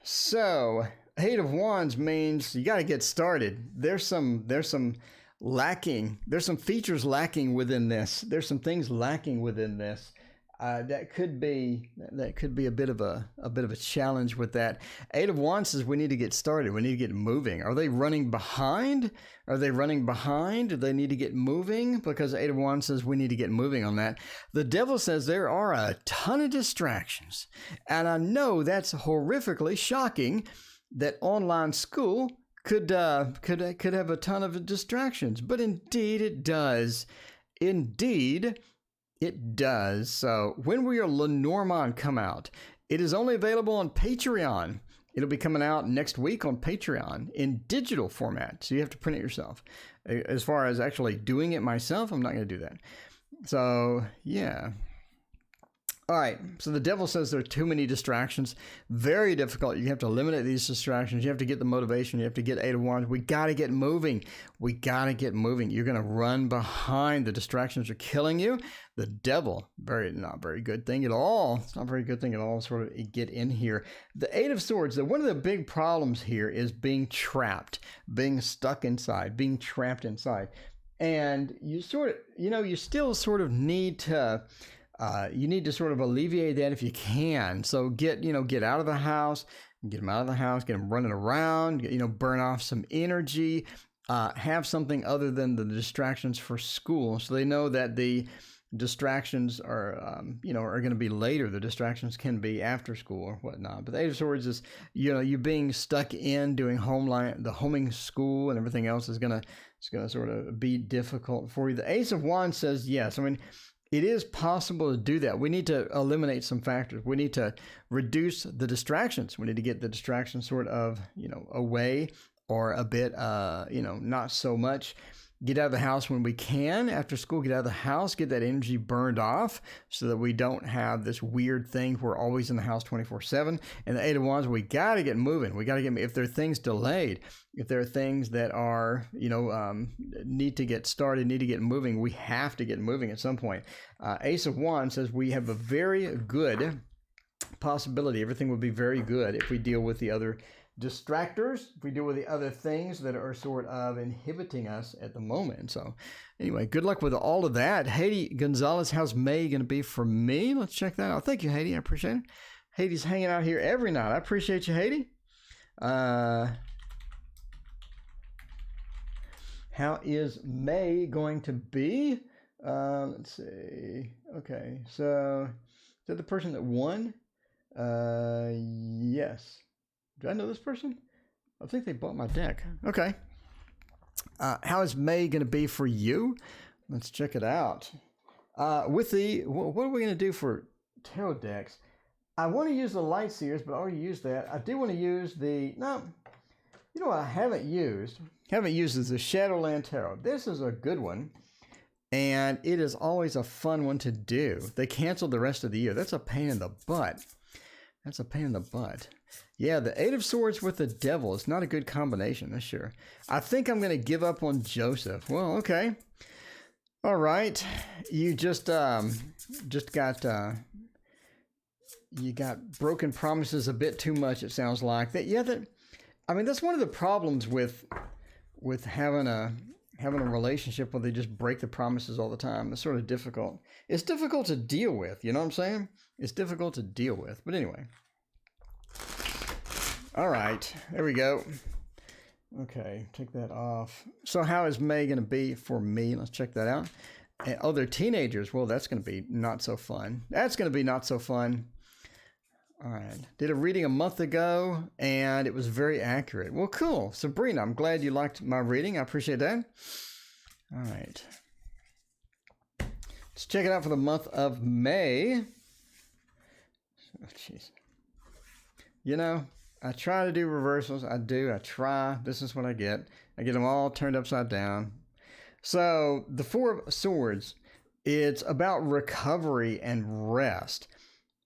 So, Eight of Wands means you got to get started. There's some lacking. There's some features lacking within this. There's some things lacking within this. That could be a bit of a challenge with that. Eight of Wands says we need to get started. We need to get moving. Are they running behind? Are they running behind? Do they need to get moving? Because Eight of Wands says we need to get moving on that. The Devil says there are a ton of distractions, and I know that's horrifically shocking. That online school could have a ton of distractions, but indeed it does. Indeed. It does. So when will your Lenormand come out? It is only available on Patreon. It'll be coming out next week on Patreon in digital format. So you have to print it yourself. As far as actually doing it myself, I'm not going to do that. So yeah. All right. So the Devil says there are too many distractions. Very difficult. You have to eliminate these distractions. You have to get the motivation. You have to get Eight of Wands. We got to get moving. We got to get moving. You're going to run behind. The distractions are killing you. The Devil, not very good thing at all. It's not a very good thing at all. Sort of get in here. The Eight of Swords. One of the big problems here is being trapped, being stuck inside, being trapped inside. And you still sort of need to... you need to sort of alleviate that if you can. So get out of the house, get them out of the house, get them running around, burn off some energy, have something other than the distractions for school. So they know that the distractions are going to be later. The distractions can be after school or whatnot. But the Eight of Swords is, you being stuck in doing the homing school and everything else is going to sort of be difficult for you. The Ace of Wands says, yes, I mean, it is possible to do that. We need to eliminate some factors. We need to reduce the distractions. We need to get the distractions sort of, away or a bit, not so much. Get out of the house when we can. After school, get out of the house, get that energy burned off so that we don't have this weird thing. We're always in the house 24/7. And the Eight of Wands, we got to get moving. We got to if there are things delayed, if there are things that are, need to get started, need to get moving, we have to get moving at some point. Ace of Wands says we have a very good possibility. Everything would be very good if we deal with the other distractors, if we deal with the other things that are sort of inhibiting us at the moment. So anyway, good luck with all of that. Haiti Gonzalez, how's May going to be for me? Let's check that out. Thank you, Haiti. I appreciate it. Haiti's hanging out here every night. I appreciate you, Haiti. How is May going to be? Let's see. Okay, so is that the person that won? Yes. Do I know this person? I think they bought my deck. Okay. How is May going to be for you? Let's check it out. What are we going to do for tarot decks? I want to use the Light Seers, but I already used that. I do want to use what I haven't used? Is the Shadowland Tarot. This is a good one. And it is always a fun one to do. They canceled the rest of the year. That's a pain in the butt. Yeah, the Eight of Swords with the Devil is not a good combination this year. I think I'm going to give up on Joseph. Well, okay. All right. You just got broken promises a bit too much, it sounds like. That's one of the problems with having a relationship where they just break the promises all the time. It's sort of difficult. It's difficult to deal with, you know what I'm saying? It's difficult to deal with. But anyway. All right, there we go. Okay, take that off. So how is May going to be for me? Let's check that out. And, they're teenagers. Well, that's going to be not so fun. All right. Did a reading a month ago, and it was very accurate. Well, cool. Sabrina, I'm glad you liked my reading. I appreciate that. All right. Let's check it out for the month of May. Oh, jeez. I try to do reversals. I try. This is what I get. I get them all turned upside down. So the Four of Swords. It's about recovery and rest.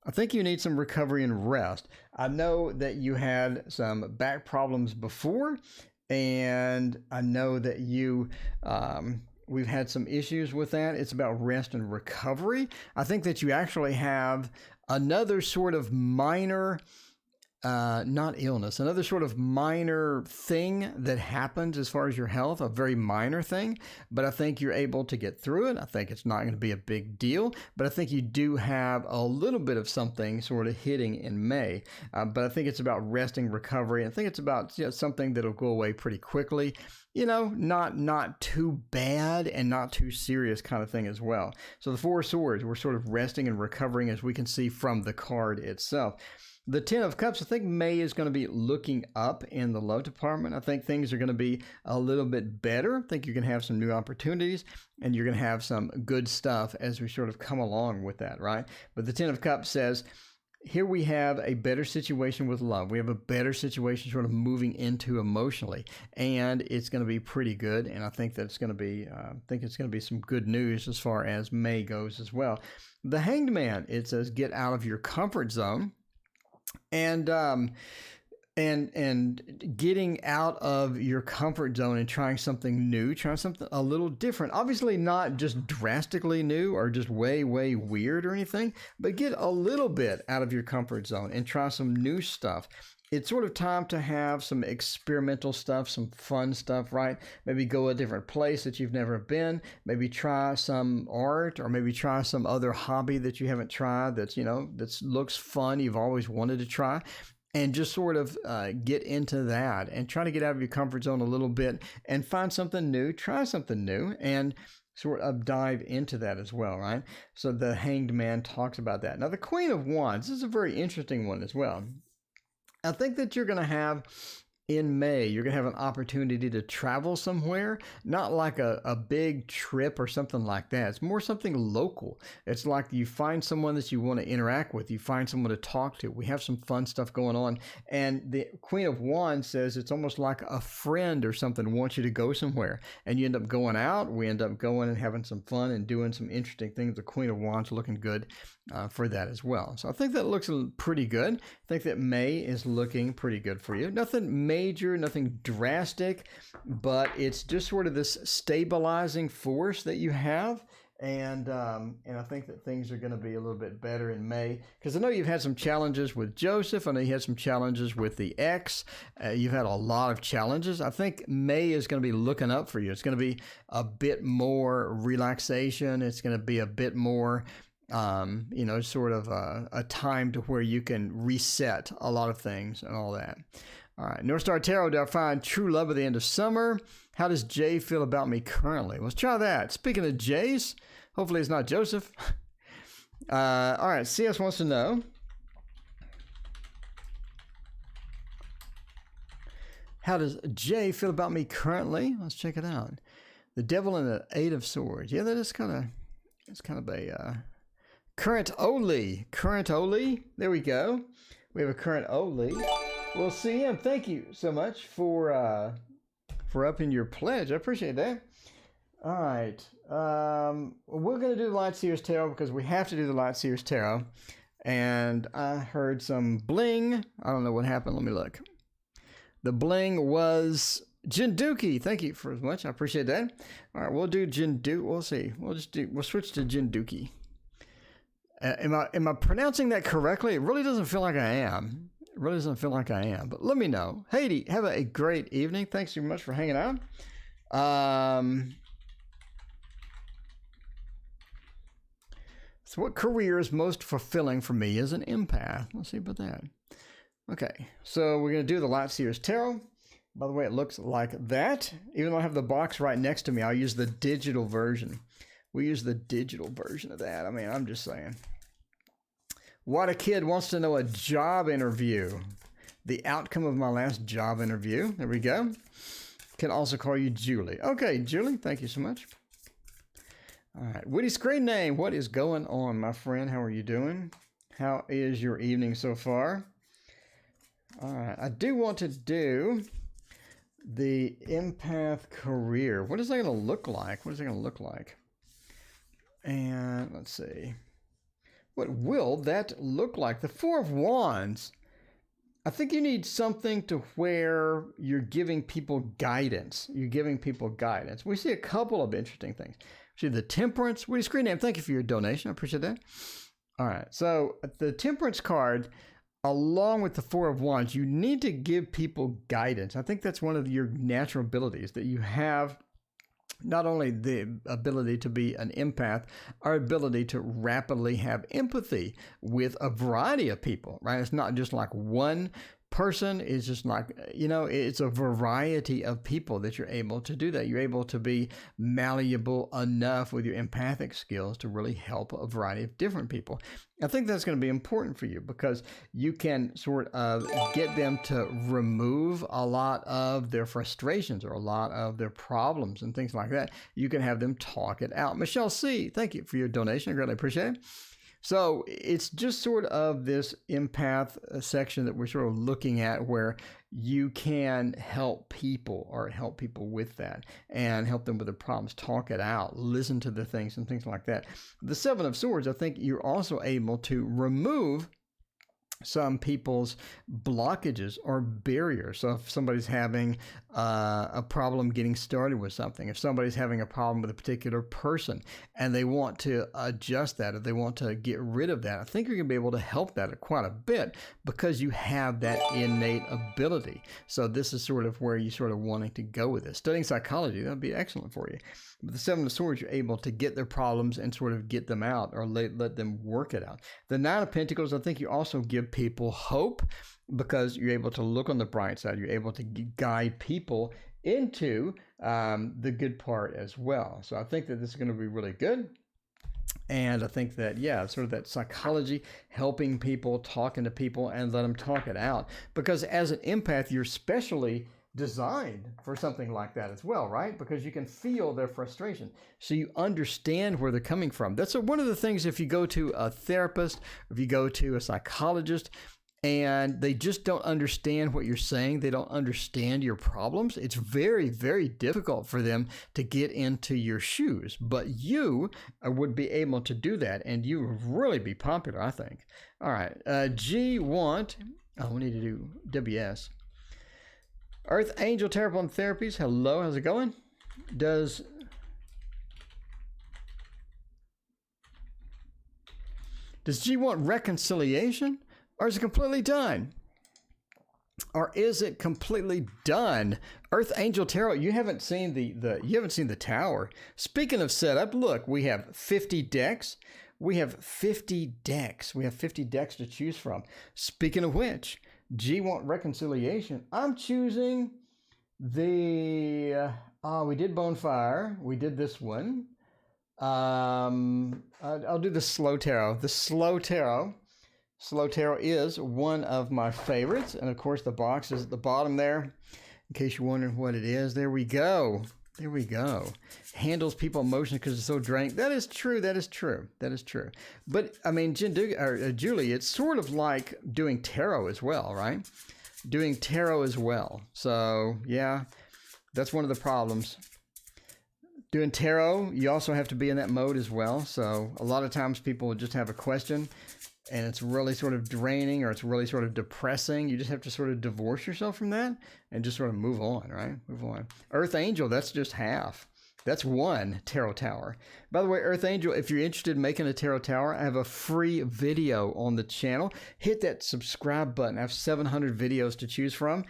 I think you need some recovery and rest. I know that you had some back problems before, and I know that we've had some issues with that. It's about rest and recovery. I think that you actually have another sort of minor not illness, another sort of minor thing that happens as far as your health, a very minor thing, but I think you're able to get through it. I think it's not going to be a big deal, but I think you do have a little bit of something sort of hitting in May, but I think it's about resting, recovery. I think it's about something that'll go away pretty quickly. Not too bad and not too serious kind of thing as well. So the Four of Swords, we're sort of resting and recovering, as we can see from the card itself. The Ten of Cups, I think May is going to be looking up in the love department. I think things are going to be a little bit better. I think you're going to have some new opportunities, and you're going to have some good stuff as we sort of come along with that, right? But the Ten of Cups says, here we have a better situation with love. We have a better situation sort of moving into emotionally, and it's going to be pretty good. And I think that it's going to be some good news as far as May goes as well. The Hanged Man, it says, get out of your comfort zone. And getting out of your comfort zone and trying something new, trying something a little different. Obviously not just drastically new or just way weird or anything, but get a little bit out of your comfort zone and try some new stuff. It's sort of time to have some experimental stuff, some fun stuff, right? Maybe go a different place that you've never been. Maybe try some art, or maybe try some other hobby that you haven't tried that looks fun, you've always wanted to try. And just sort of get into that and try to get out of your comfort zone a little bit and find something new, try something new, and sort of dive into that as well, right? So the Hanged Man talks about that. Now, the Queen of Wands, this is a very interesting one as well. I think that you're going to have, in May, you're going to have an opportunity to travel somewhere, not like a big trip or something like that. It's more something local. It's like you find someone that you want to interact with. You find someone to talk to. We have some fun stuff going on. And the Queen of Wands says it's almost like a friend or something wants you to go somewhere. And you end up going out. We end up going and having some fun and doing some interesting things. The Queen of Wands looking good for that as well. So I think that looks pretty good. I think that May is looking pretty good for you. Nothing major, nothing drastic, but it's just sort of this stabilizing force that you have. And I think that things are going to be a little bit better in May, because I know you've had some challenges with Joseph. I know you had some challenges with the ex. You've had a lot of challenges. I think May is going to be looking up for you. It's going to be a bit more relaxation. It's going to be a bit more sort of a time to where you can reset a lot of things and all that. All right, North Star Tarot, do I find true love at the end of summer? How does Jay feel about me currently? Let's try that. Speaking of Jays, hopefully it's not Joseph. All right, CS wants to know, how does Jay feel about me currently? Let's check it out. The Devil and the Eight of Swords. Yeah, that is kind of a current Oli. Current Oli. There we go. We have a current Oli. Well, CM, thank you so much for upping your pledge. I appreciate that. All right. We're going to do the Light Seers Tarot because we have to do the Light Seers Tarot. And I heard some bling. I don't know what happened. Let me look. The bling was Jinduki. Thank you for as much. I appreciate that. All right, we'll do Jinduki. We'll see. We'll switch to Jinduki. Am I pronouncing that correctly? It really doesn't feel like I am. It really doesn't feel like I am. But let me know. Haiti, have a great evening. Thanks so much for hanging out. So what career is most fulfilling for me as an empath? Let's see about that. Okay, so we're going to do the Light Seers Tarot. By the way, it looks like that. Even though I have the box right next to me, I'll use the digital version. We use the digital version of that. I mean, I'm just saying. What a Kid wants to know a job interview. The outcome of my last job interview. There we go. Can also call you Julie. Okay, Julie, thank you so much. All right, Witty Screen Name. What is going on, my friend? How are you doing? How is your evening so far? All right, I do want to do the empath career. What is that going to look like? What is it going to look like? And let's see. What will that look like? The Four of Wands. I think you need something to where you're giving people guidance. You're giving people guidance. We see a couple of interesting things. We see the Temperance. Woody Screen Name, thank you for your donation. I appreciate that. All right. So the Temperance card, along with the Four of Wands, you need to give people guidance. I think that's one of your natural abilities, that you have not only the ability to be an empath, our ability to rapidly have empathy with a variety of people, right? It's not just like one person. It's just like, it's a variety of people that you're able to do that. You're able to be malleable enough with your empathic skills to really help a variety of different people. I think that's going to be important for you because you can sort of get them to remove a lot of their frustrations or a lot of their problems and things like that. You can have them talk it out. Michelle C., thank you for your donation. I greatly appreciate it. So it's just sort of this empath section that we're sort of looking at where you can help people with that and help them with their problems, talk it out, listen to the things and things like that. The Seven of Swords, I think you're also able to remove some people's blockages or barriers. So if somebody's having a problem getting started with something, if somebody's having a problem with a particular person and they want to adjust that, if they want to get rid of that, I think you're going to be able to help that quite a bit because you have that innate ability. So this is sort of where you sort of wanting to go with this. Studying psychology, that would be excellent for you. With the Seven of Swords, you're able to get their problems and sort of get them out or let them work it out. The Nine of Pentacles, I think you also give people hope because you're able to look on the bright side. You're able to guide people into the good part as well. So I think that this is going to be really good. And I think that, sort of that psychology, helping people, talking to people, and let them talk it out. Because as an empath, you're specially designed for something like that as well, right? Because you can feel their frustration. So you understand where they're coming from. That's one of the things if you go to a therapist, if you go to a psychologist, and they just don't understand what you're saying, they don't understand your problems, it's very, very difficult for them to get into your shoes. But you would be able to do that, and you would really be popular, I think. All right, we need to do WS. Earth Angel Tarot and Therapies, hello, how's it going? Does G want reconciliation, or is it completely done? Or is it completely done? Earth Angel Tarot, you haven't seen the tower. Speaking of setup, look, we have 50 decks. We have 50 decks. We have 50 decks to choose from. Speaking of which, G want reconciliation. I'm choosing the we did Bonfire. We did this one. I'll do the Slow Tarot. The Slow Tarot. Slow Tarot is one of my favorites, and of course the box is at the bottom there. In case you're wondering what it is, there we go. There we go. Handles people emotions because it's so drained. That is true. That is true. That is true. But I mean, Julie, it's sort of like doing tarot as well, right? Doing tarot as well. So yeah, that's one of the problems. Doing tarot, you also have to be in that mode as well. So a lot of times people will just have a question and it's really sort of draining or it's really sort of depressing. You just have to sort of divorce yourself from that and just sort of move on, right? Move on. Earth Angel, that's just half. That's one tarot tower. By the way, Earth Angel, if you're interested in making a tarot tower, I have a free video on the channel. Hit that subscribe button. I have 700 videos to choose from,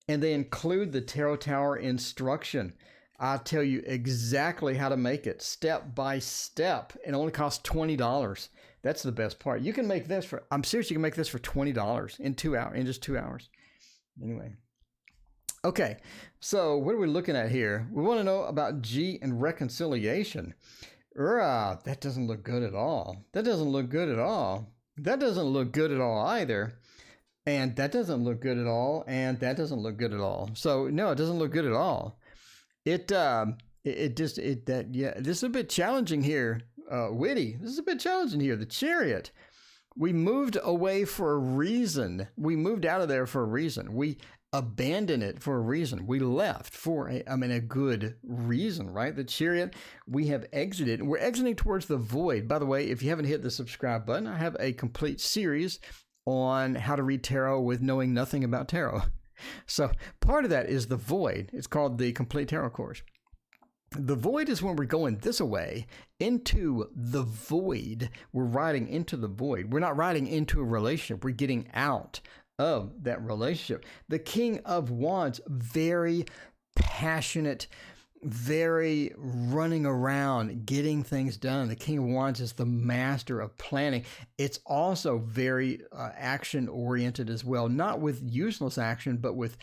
and they include the tarot tower instruction. I'll tell you exactly how to make it step by step. It only costs $20. That's the best part. You can make this for, I'm serious, you can make this for $20 in 2 hours, in just 2 hours. Anyway. Okay, so what are we looking at here? We want to know about G and reconciliation. That doesn't look good at all. That doesn't look good at all. That doesn't look good at all either. And that doesn't look good at all. And that doesn't look good at all. So no, it doesn't look good at all. This is a bit challenging here. Witty, this is a bit challenging here. The Chariot. We moved away for a reason. We moved out of there for a reason. We abandon it for a reason. We left for a good reason, right? The Chariot, we have exited. We're exiting towards the void. By the way, if you haven't hit the subscribe button, I have a complete series on how to read tarot with knowing nothing about tarot. So part of that is the void. It's called the Complete Tarot Course. The void is when we're going this way into the void. We're riding into the void. We're not riding into a relationship. We're getting out of that relationship. The King of Wands, very passionate, very running around, getting things done. The King of Wands is the master of planning. It's also very action-oriented as well, not with useless action, but with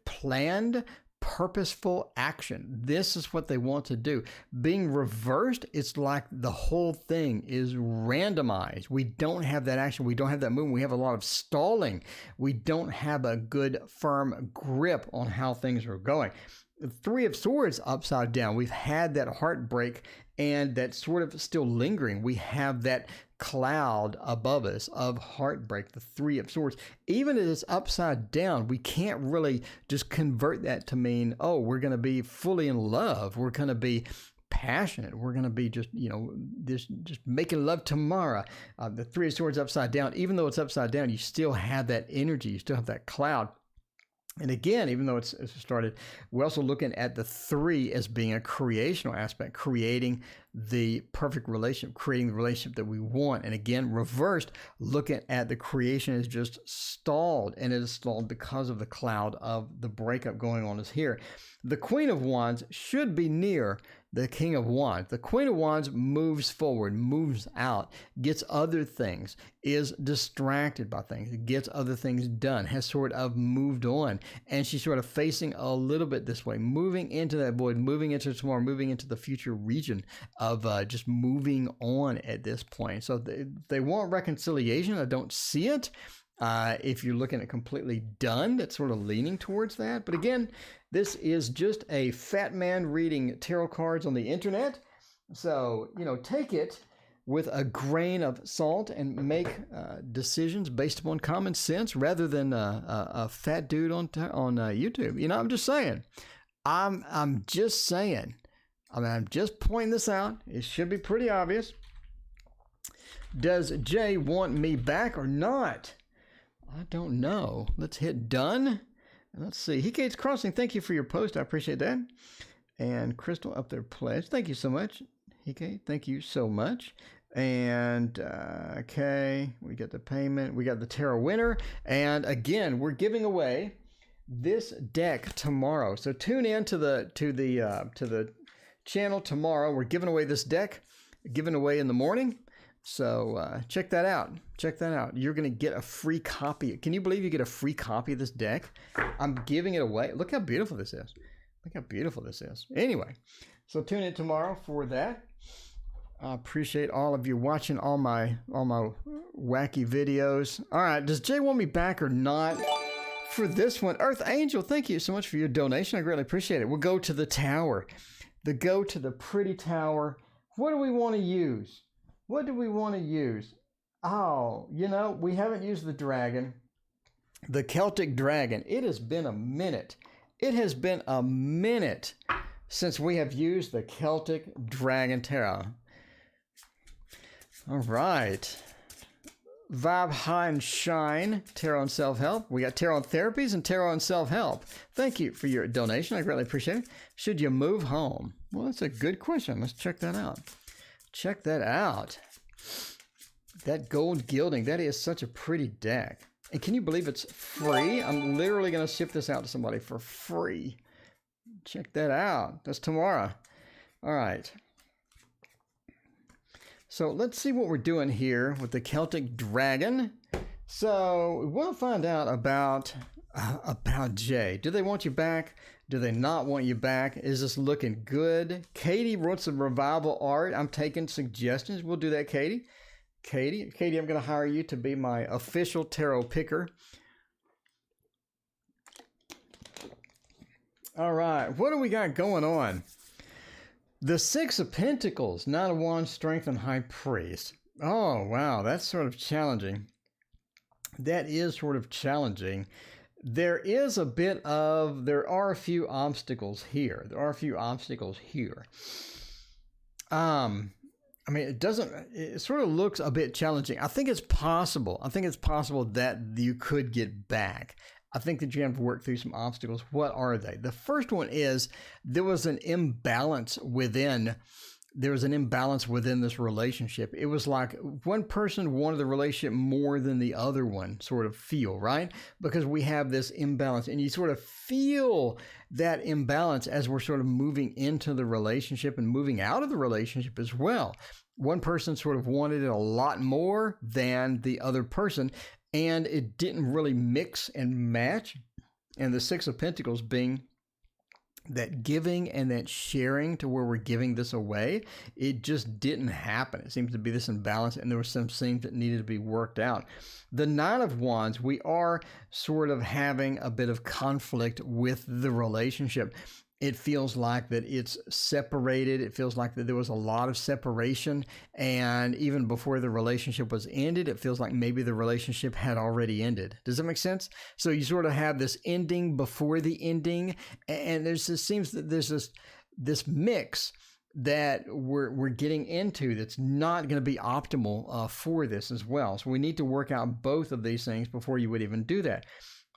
planned, purposeful action. This is what they want to do. Being reversed, it's like the whole thing is randomized. We don't have that action. We don't have that movement. We have a lot of stalling. We don't have a good, firm grip on how things are going. The Three of Swords upside down. We've had that heartbreak and that's sort of still lingering. We have that cloud above us of heartbreak, the Three of Swords. Even if it's upside down, we can't really just convert that to mean, oh, we're going to be fully in love. We're going to be passionate. We're going to be just making love tomorrow. The Three of Swords upside down, even though it's upside down, you still have that energy. You still have that cloud. And again, even though it's started, we're also looking at the three as being a creational aspect, creating the perfect relationship, creating the relationship that we want. And again, reversed, looking at the creation is just stalled, and it is stalled because of the cloud of the breakup going on is here. The Queen of Wands should be near the King of Wands. The Queen of Wands moves forward, moves out, gets other things, is distracted by things, gets other things done, has sort of moved on, and she's sort of facing a little bit this way, moving into that void, moving into tomorrow, moving into the future region of just moving on at this point. So they want reconciliation. I don't see it. If you're looking at completely done, that's sort of leaning towards that. But again, this is just a fat man reading tarot cards on the internet. So, take it with a grain of salt and make decisions based upon common sense rather than a fat dude on YouTube. I'm just saying. I'm just saying. I'm just pointing this out. It should be pretty obvious. Does Jay want me back or not? I don't know. Let's hit done. Let's see. Hecate's Crossing, thank you for your post. I appreciate that. And Crystal up there pledge. Thank you so much. Hecate, thank you so much. And, okay, we got the payment. We got the tarot winner. And again, we're giving away this deck tomorrow. So tune in to the channel tomorrow. We're giving away this deck, giving away in the morning. So check that out. Check that out. You're going to get a free copy. Can you believe you get a free copy of this deck? I'm giving it away. Look how beautiful this is. Look how beautiful this is. Anyway, so tune in tomorrow for that. I appreciate all of you watching all my wacky videos. All right, does Jay want me back or not? For this one, Earth Angel, thank you so much for your donation. I greatly appreciate it. We'll go to the tower. Go to the pretty tower. What do we want to use? What do we want to use? Oh, we haven't used the dragon, the Celtic dragon. It has been a minute. It has been a minute since we have used the Celtic dragon tarot. All right. Vibe High and Shine, Tarot and Self-Help. We got Tarot and Therapies and Tarot and Self-Help. Thank you for your donation. I greatly appreciate it. Should you move home? Well, that's a good question. Let's check that out. Check that out. That gold gilding, that is such a pretty deck. And can you believe it's free? I'm literally going to ship this out to somebody for free. Check that out. That's tomorrow. All right. So let's see what we're doing here with the Celtic dragon. So we want to find out about Jay. Do they want you back? Do they not want you back? Is this looking good? Katie wrote some revival art. I'm taking suggestions. We'll do that, Katie. Katie, I'm going to hire you to be my official tarot picker. All right, what do we got going on? The Six of Pentacles, Knight of Wands, Strength, and High Priest. Oh, wow, that's sort of challenging. That is sort of challenging. there are a few obstacles here. I mean, it sort of looks a bit challenging. I think it's possible that you could get back. I think that you have to work through some obstacles. What are they? The first one is there was an imbalance within this relationship. It was like one person wanted the relationship more than the other one sort of feel, right? Because we have this imbalance, and you sort of feel that imbalance as we're sort of moving into the relationship and moving out of the relationship as well. One person sort of wanted it a lot more than the other person, and it didn't really mix and match. And the Six of Pentacles being that giving and that sharing to where we're giving this away, it just didn't happen. It seems to be this imbalance, and there were some things that needed to be worked out. The Nine of Wands, we are sort of having a bit of conflict with the relationship. It feels like that it's separated. It feels like that there was a lot of separation. And even before the relationship was ended, it feels like maybe the relationship had already ended. Does that make sense? So you sort of have this ending before the ending. And seems that there's this mix that we're getting into that's not going to be optimal for this as well. So we need to work out both of these things before you would even do that.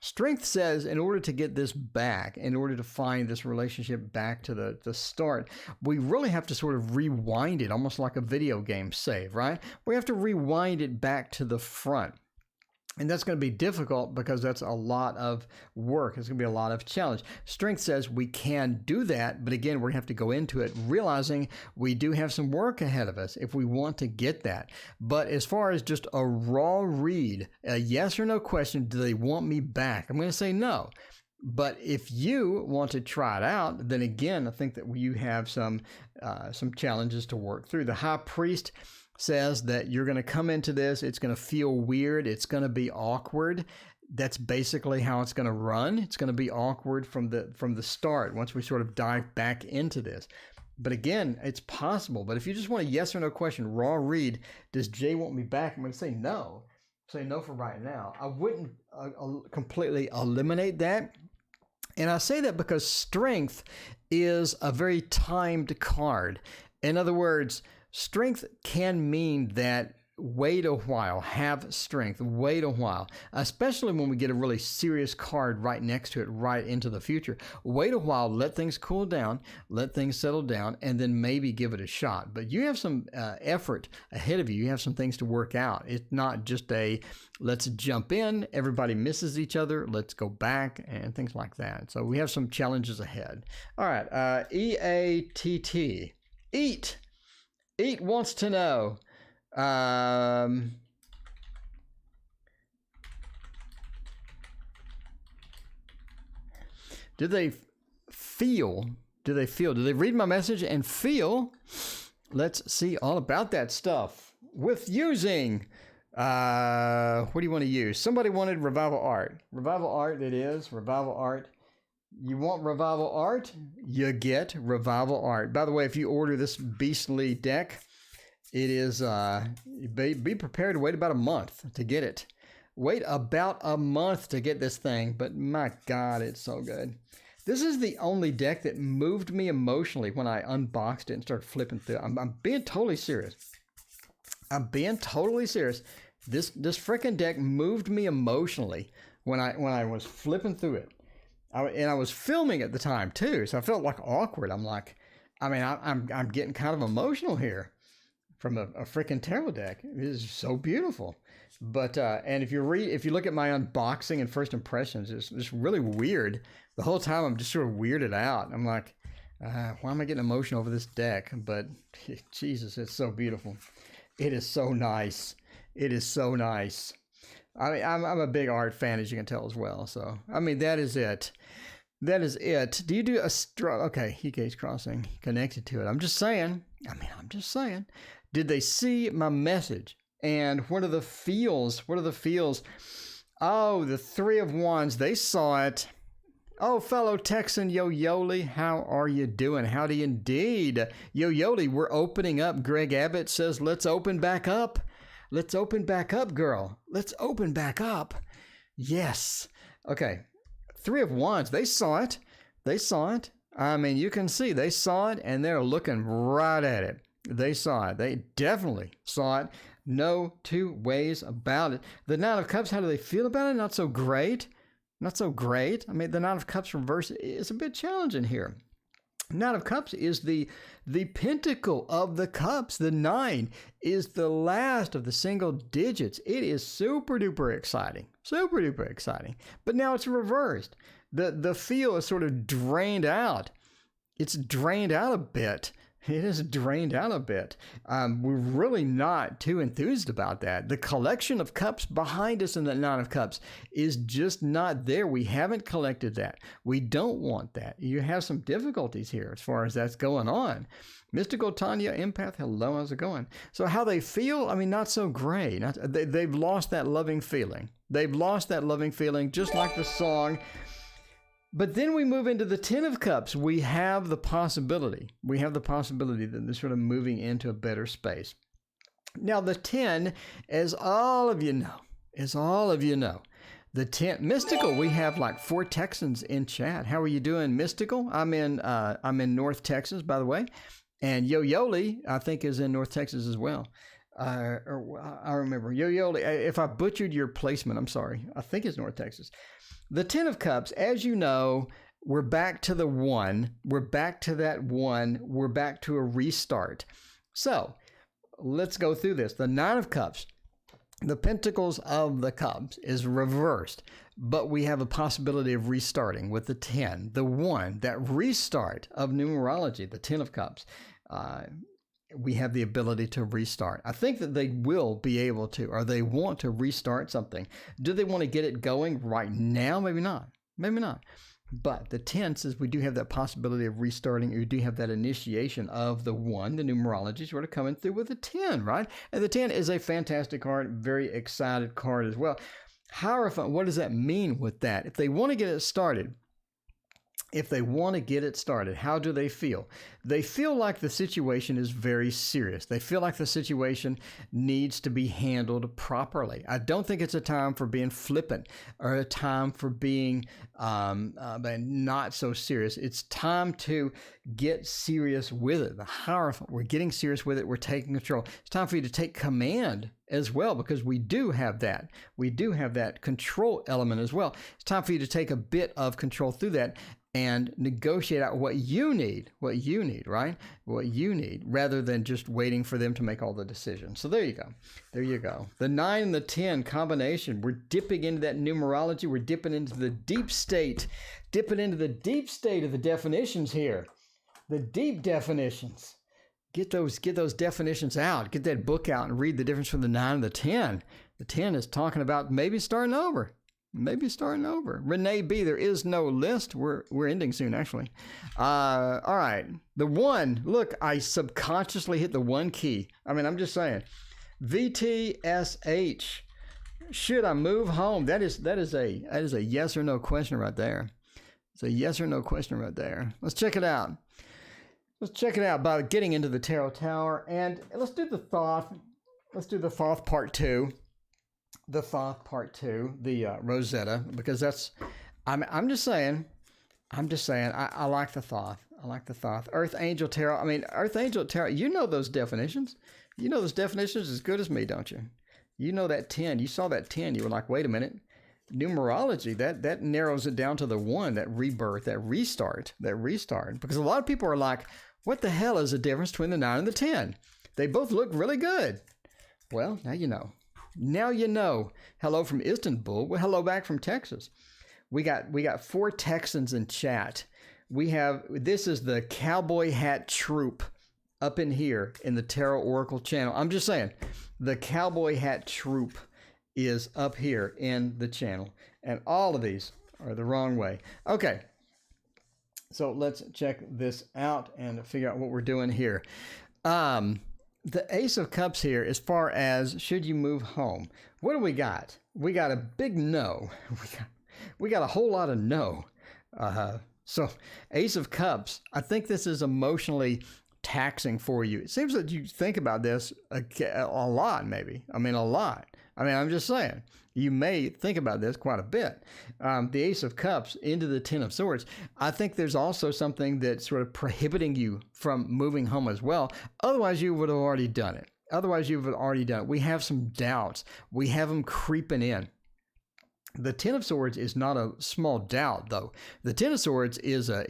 Strength says in order to get this back, in order to find this relationship back to the start, we really have to sort of rewind it, almost like a video game save, right? We have to rewind it back to the front. And that's going to be difficult because that's a lot of work. It's going to be a lot of challenge. Strength says we can do that, but again, we're going to have to go into it realizing we do have some work ahead of us if we want to get that. But as far as just a raw read, a yes or no question, do they want me back? I'm going to say no. But if you want to try it out, then again, I think that you have some challenges to work through. The High Priest says that you're going to come into this, it's going to feel weird, it's going to be awkward. That's basically how it's going to run. It's going to be awkward from the start once we sort of dive back into this. But again, it's possible. But if you just want a yes or no question, raw read, does Jay want me back? I'm going to say no. Say no for right now. I wouldn't completely eliminate that. And I say that because Strength is a very timed card. In other words, Strength can mean that wait a while, have strength, wait a while, especially when we get a really serious card right next to it, right into the future. Wait a while, let things cool down, let things settle down, and then maybe give it a shot. But you have some effort ahead of you. You have some things to work out. It's not just let's jump in, everybody misses each other, let's go back, and things like that. So we have some challenges ahead. All right, EATT, Eat. Eat wants to know, do they read my message and feel? Let's see all about that stuff with using, what do you want to use? Somebody wanted revival art. Revival art it is, revival art. You want revival art? You get revival art. By the way, if you order this beastly deck, it is, be prepared to wait about a month to get it. Wait about a month to get this thing, but my God, it's so good. This is the only deck that moved me emotionally when I unboxed it and started flipping through it. I'm being totally serious. This freaking deck moved me emotionally when I was flipping through it. I was filming at the time too, so I felt like awkward. I'm getting kind of emotional here from a freaking tarot deck. It is so beautiful. But and if you look at my unboxing and first impressions, it's really weird. The whole time I'm just sort of weirded out. I'm like, why am I getting emotional over this deck? But Jesus, it's so beautiful. It is so nice. It is so nice. I mean, I'm a big art fan, as you can tell as well. So, I mean, that is it. That is it. Do you do okay, Hike's crossing connected to it. I'm just saying. Did they see my message? And what are the feels? Oh, the Three of Wands. They saw it. Oh, fellow Texan Yo-Yoli, how are you doing? Howdy indeed. Yo-Yoli, we're opening up. Greg Abbott says, let's open back up. Let's open back up, girl. Let's open back up. Yes. Okay. Three of Wands, they saw it. They saw it. I mean, you can see they saw it and they're looking right at it. They saw it. They definitely saw it. No two ways about it. The Nine of Cups, how do they feel about it? Not so great. Not so great. I mean, the Nine of Cups reverse is a bit challenging here. Nine of Cups is the pentacle of the cups. The 9 is the last of the single digits. It is super duper exciting. Super duper exciting. But now it's reversed. The feel is sort of drained out. It's drained out a bit. It is drained out a bit. We're really not too enthused about that. The collection of cups behind us in the Nine of Cups is just not there. We haven't collected that. We don't want that. You have some difficulties here as far as that's going on. Mystical Tanya, Empath, hello, how's it going? So how they feel, I mean, not so great. They've lost that loving feeling. They've lost that loving feeling, just like the song. But then we move into the Ten of Cups. We have the possibility. We have the possibility that they're sort of moving into a better space. Now, the 10, as all of you know, the 10, Mystical, we have like 4 Texans in chat. How are you doing, Mystical? I'm in North Texas, by the way. And Yo-Yoli, I think, is in North Texas as well. I remember. Yo-Yoli, if I butchered your placement, I'm sorry. I think it's North Texas. The Ten of Cups, as you know, we're back to the 1. We're back to that 1. We're back to a restart. So let's go through this. The Nine of Cups, the Pentacles of the Cups is reversed, but we have a possibility of restarting with the 10. The 1, that restart of numerology, the 10 of Cups, we have the ability to restart. I think that they will be able to, or they want to restart something. Do they want to get it going right now? Maybe not. Maybe not. But the 10 says we do have that possibility of restarting. We do have that initiation of the 1, the numerology, sort of coming through with the 10, right? And the 10 is a fantastic card, very excited card as well. However, what does that mean with that? If they want to get it started, how do they feel? They feel like the situation is very serious. They feel like the situation needs to be handled properly. I don't think it's a time for being flippant or a time for being not so serious. It's time to get serious with it. The Hierophant, we're getting serious with it. We're taking control. It's time for you to take command as well, because we do have that. We do have that control element as well. It's time for you to take a bit of control through that and negotiate out what you need, right? What you need, rather than just waiting for them to make all the decisions. So there you go. There you go. The 9 and the 10 combination. We're dipping into that numerology. We're dipping into the deep state of the definitions here. The deep definitions. Get those definitions out. Get that book out and read the difference between the 9 and the 10. The 10 is talking about maybe starting over. Renee B, there is no list. We're ending soon, actually. All right. The 1, look, I subconsciously hit the 1 key. I mean, I'm just saying. VTSH. Should I move home? That is a yes or no question right there. It's a yes or no question right there. Let's check it out. Let's check it out by getting into the Tarot Tower. And let's do the Thoth. Let's do the Thoth part 2. The Thoth part 2, the Rosetta, because that's, I'm just saying, I like the Thoth. I like the Thoth. Earth Angel Tarot. I mean, Earth Angel Tarot, you know those definitions. You know those definitions as good as me, don't you? You know that 10. You saw that 10. You were like, wait a minute. Numerology, that narrows it down to the 1, that rebirth, that restart. Because a lot of people are like, what the hell is the difference between the 9 and the 10? They both look really good. Well, now you know. Now you know. Hello from Istanbul. Well, hello back from Texas. We got 4 Texans in chat. This is the Cowboy Hat Troop up in here in the TarotOracle channel. I'm just saying, the Cowboy Hat Troop is up here in the channel. And all of these are the wrong way. Okay. So let's check this out and figure out what we're doing here. The Ace of Cups here, as far as should you move home, what do we got? We got a big no. We got a whole lot of no. So Ace of Cups, I think this is emotionally taxing for you. It seems that you think about this a lot, maybe. I mean, a lot. I mean, I'm just saying, you may think about this quite a bit. The Ace of Cups into the Ten of Swords. I think there's also something that's sort of prohibiting you from moving home as well. Otherwise, you would have already done it. We have some doubts. We have them creeping in. The Ten of Swords is not a small doubt, though. The Ten of Swords is a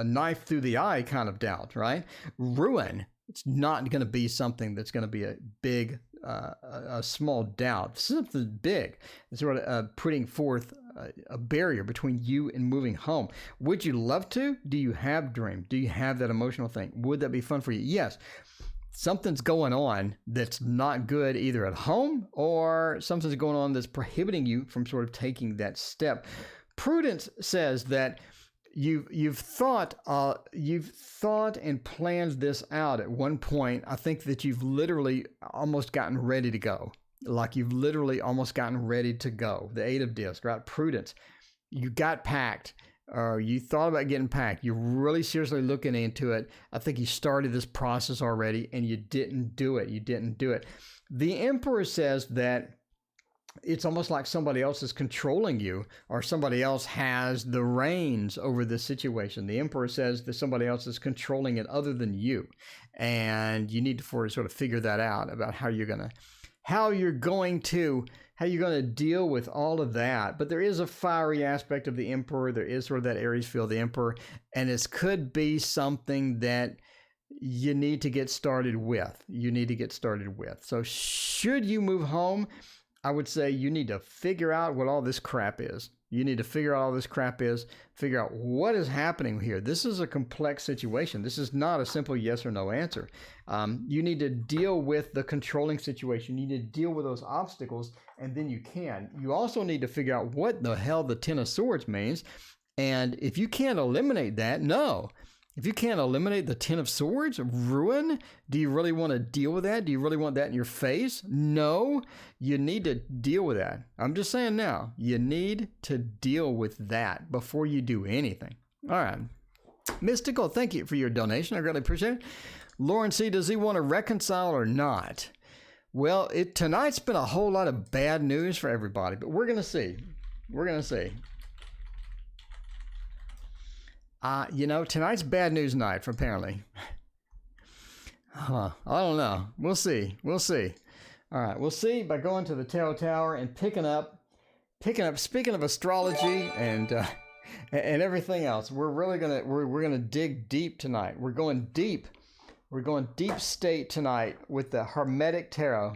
knife through the eye kind of doubt, right? Ruin. It's not going to be something that's going to be a big, a small doubt. Something big. It's sort of putting forth a barrier between you and moving home. Would you love to? Do you have dream? Do you have that emotional thing? Would that be fun for you? Yes. Something's going on that's not good either at home, or something's going on that's prohibiting you from sort of taking that step. Prudence says that you've thought and planned this out at one point. I think that you've literally almost gotten ready to go. Like you've literally almost gotten ready to go. The Eight of Discs, right? Prudence. You got packed. Or you thought about getting packed. You're really seriously looking into it. I think you started this process already and you didn't do it. The Emperor says that it's almost like somebody else is controlling you, or somebody else has the reins over the situation. The Emperor says that somebody else is controlling it other than you. And you need to sort of figure that out about how you're going to deal with all of that. But there is a fiery aspect of the Emperor. There is sort of that Aries feel, the Emperor. And this could be something that you need to get started with. So should you move home, I would say you need to figure out what all this crap is. Figure out what is happening here. This is a complex situation. This is not a simple yes or no answer. You need to deal with the controlling situation. You need to deal with those obstacles, and then you can. You also need to figure out what the hell the Ten of Swords means. And if you can't eliminate that, no. If you can't eliminate the Ten of Swords, ruin, do you really want to deal with that? Do you really want that in your face? No, you need to deal with that. I'm just saying now, you need to deal with that before you do anything. All right. Mystical, thank you for your donation. I really appreciate it. Lauren C., does he want to reconcile or not? Well, tonight's been a whole lot of bad news for everybody, but we're going to see. Tonight's bad news night, apparently. I don't know. We'll see. All right, we'll see by going to the Tarot Tower and picking up. Speaking of astrology and everything else, we're gonna dig deep tonight. We're going deep state tonight with the Hermetic Tarot.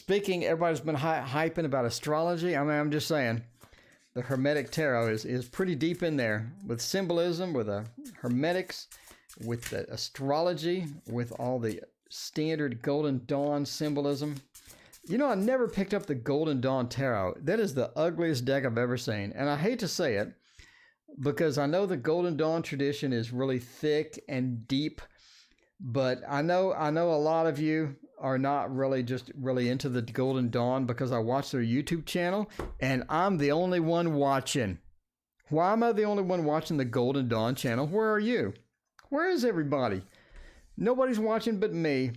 Everybody's been hyping about astrology. I mean, I'm just saying. The Hermetic Tarot is pretty deep in there with symbolism, with the Hermetics, with the astrology, with all the standard Golden Dawn symbolism. I never picked up the Golden Dawn Tarot. That is the ugliest deck I've ever seen. And I hate to say it, because I know the Golden Dawn tradition is really thick and deep, but I know a lot of you are not really into the Golden Dawn because I watch their YouTube channel and I'm the only one watching. Why am I the only one watching the Golden Dawn channel? Where are you? Where is everybody? Nobody's watching but me.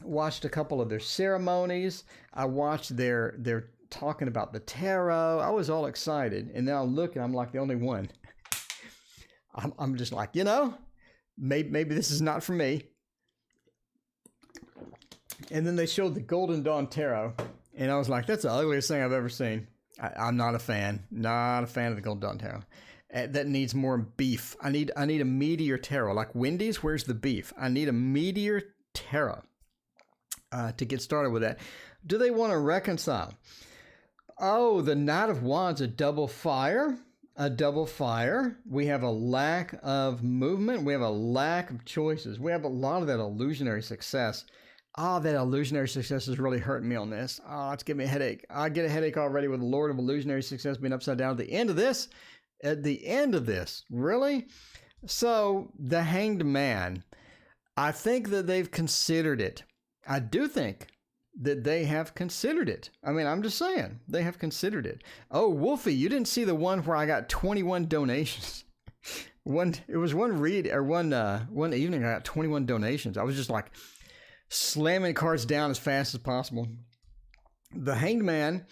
Watched a couple of their ceremonies. I watched their talking about the tarot. I was all excited. And now I look and I'm like the only one. I'm just like, maybe this is not for me. And then they showed the Golden Dawn Tarot, and I was like, that's the ugliest thing I've ever seen. I'm not a fan. Not a fan of the Golden Dawn Tarot. That needs more beef. I need a meatier tarot. Like Wendy's, where's the beef? I need a meatier tarot to get started with that. Do they want to reconcile? Oh, the Knight of Wands, a double fire. We have a lack of movement. We have a lack of choices. We have a lot of that illusionary success. That illusionary success is really hurting me on this. It's giving me a headache. I get a headache already with the Lord of Illusionary Success being upside down at the end of this. Really? So, the Hanged Man. I think that they've considered it. I do think that they have considered it. I mean, I'm just saying. They have considered it. Oh, Wolfie, you didn't see the one where I got 21 donations. one evening I got 21 donations. I was just like slamming cards down as fast as possible. The Hanged Man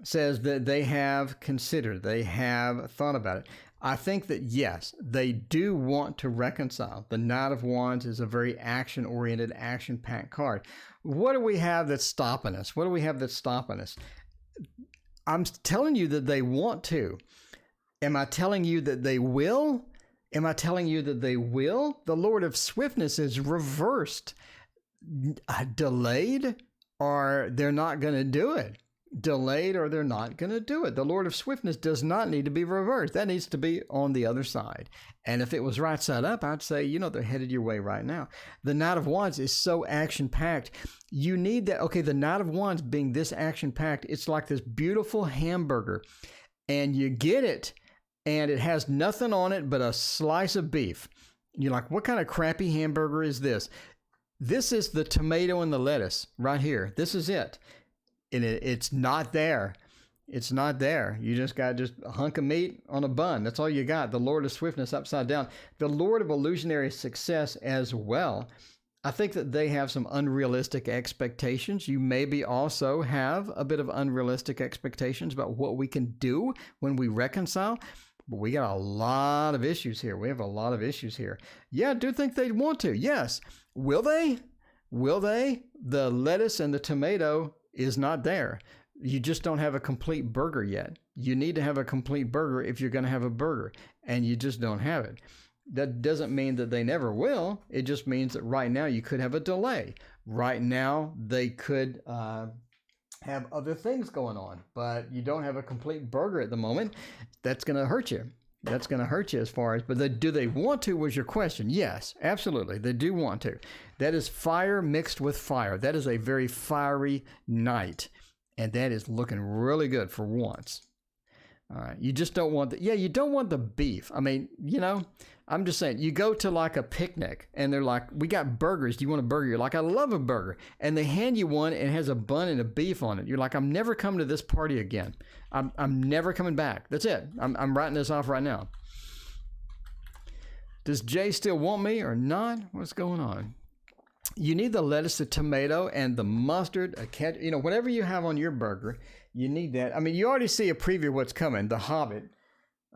says that they have considered, they have thought about it. I think that yes, they do want to reconcile. The Knight of Wands is a very action-oriented, action-packed card. What do we have that's stopping us? What do we have that's stopping us? I'm telling you that they want to. Am I telling you that they will? Am I telling you that they will? The Lord of Swiftness is reversed. Delayed, or they're not going to do it. Delayed, or they're not going to do it. The Lord of Swiftness does not need to be reversed. That needs to be on the other side. And if it was right side up, I'd say, they're headed your way right now. The Knight of Wands is so action-packed. You need that. Okay, the Knight of Wands being this action-packed, it's like this beautiful hamburger. And you get it, and it has nothing on it but a slice of beef. You're like, what kind of crappy hamburger is this? This is the tomato and the lettuce right here. This is it. And it's not there. It's not there. You just got just a hunk of meat on a bun. That's all you got. The Lord of Swiftness upside down. The Lord of Illusionary Success as well. I think that they have some unrealistic expectations. You maybe also have a bit of unrealistic expectations about what we can do when we reconcile. But we got a lot of issues here. We have a lot of issues here. Yeah, I do think they want to. Yes. Will they? Will they? The lettuce and the tomato is not there. You just don't have a complete burger yet. You need to have a complete burger if you're going to have a burger, and you just don't have it. That doesn't mean that they never will. It just means that right now you could have a delay. Right now they could have other things going on, but you don't have a complete burger at the moment. That's going to hurt you. That's going to hurt you as far as, but do they want to was your question. Yes, absolutely. They do want to. That is fire mixed with fire. That is a very fiery night. And that is looking really good for once. All right. You just don't want you don't want the beef. I mean, I'm just saying, you go to like a picnic and they're like, we got burgers. Do you want a burger? You're like, I love a burger. And they hand you one and it has a bun and a beef on it. You're like, I'm never coming to this party again. I'm never coming back. That's it. I'm writing this off right now. Does Jay still want me or not? What's going on? You need the lettuce, the tomato, and the mustard, a ketchup, whatever you have on your burger, you need that. I mean, you already see a preview of what's coming, The Hobbit.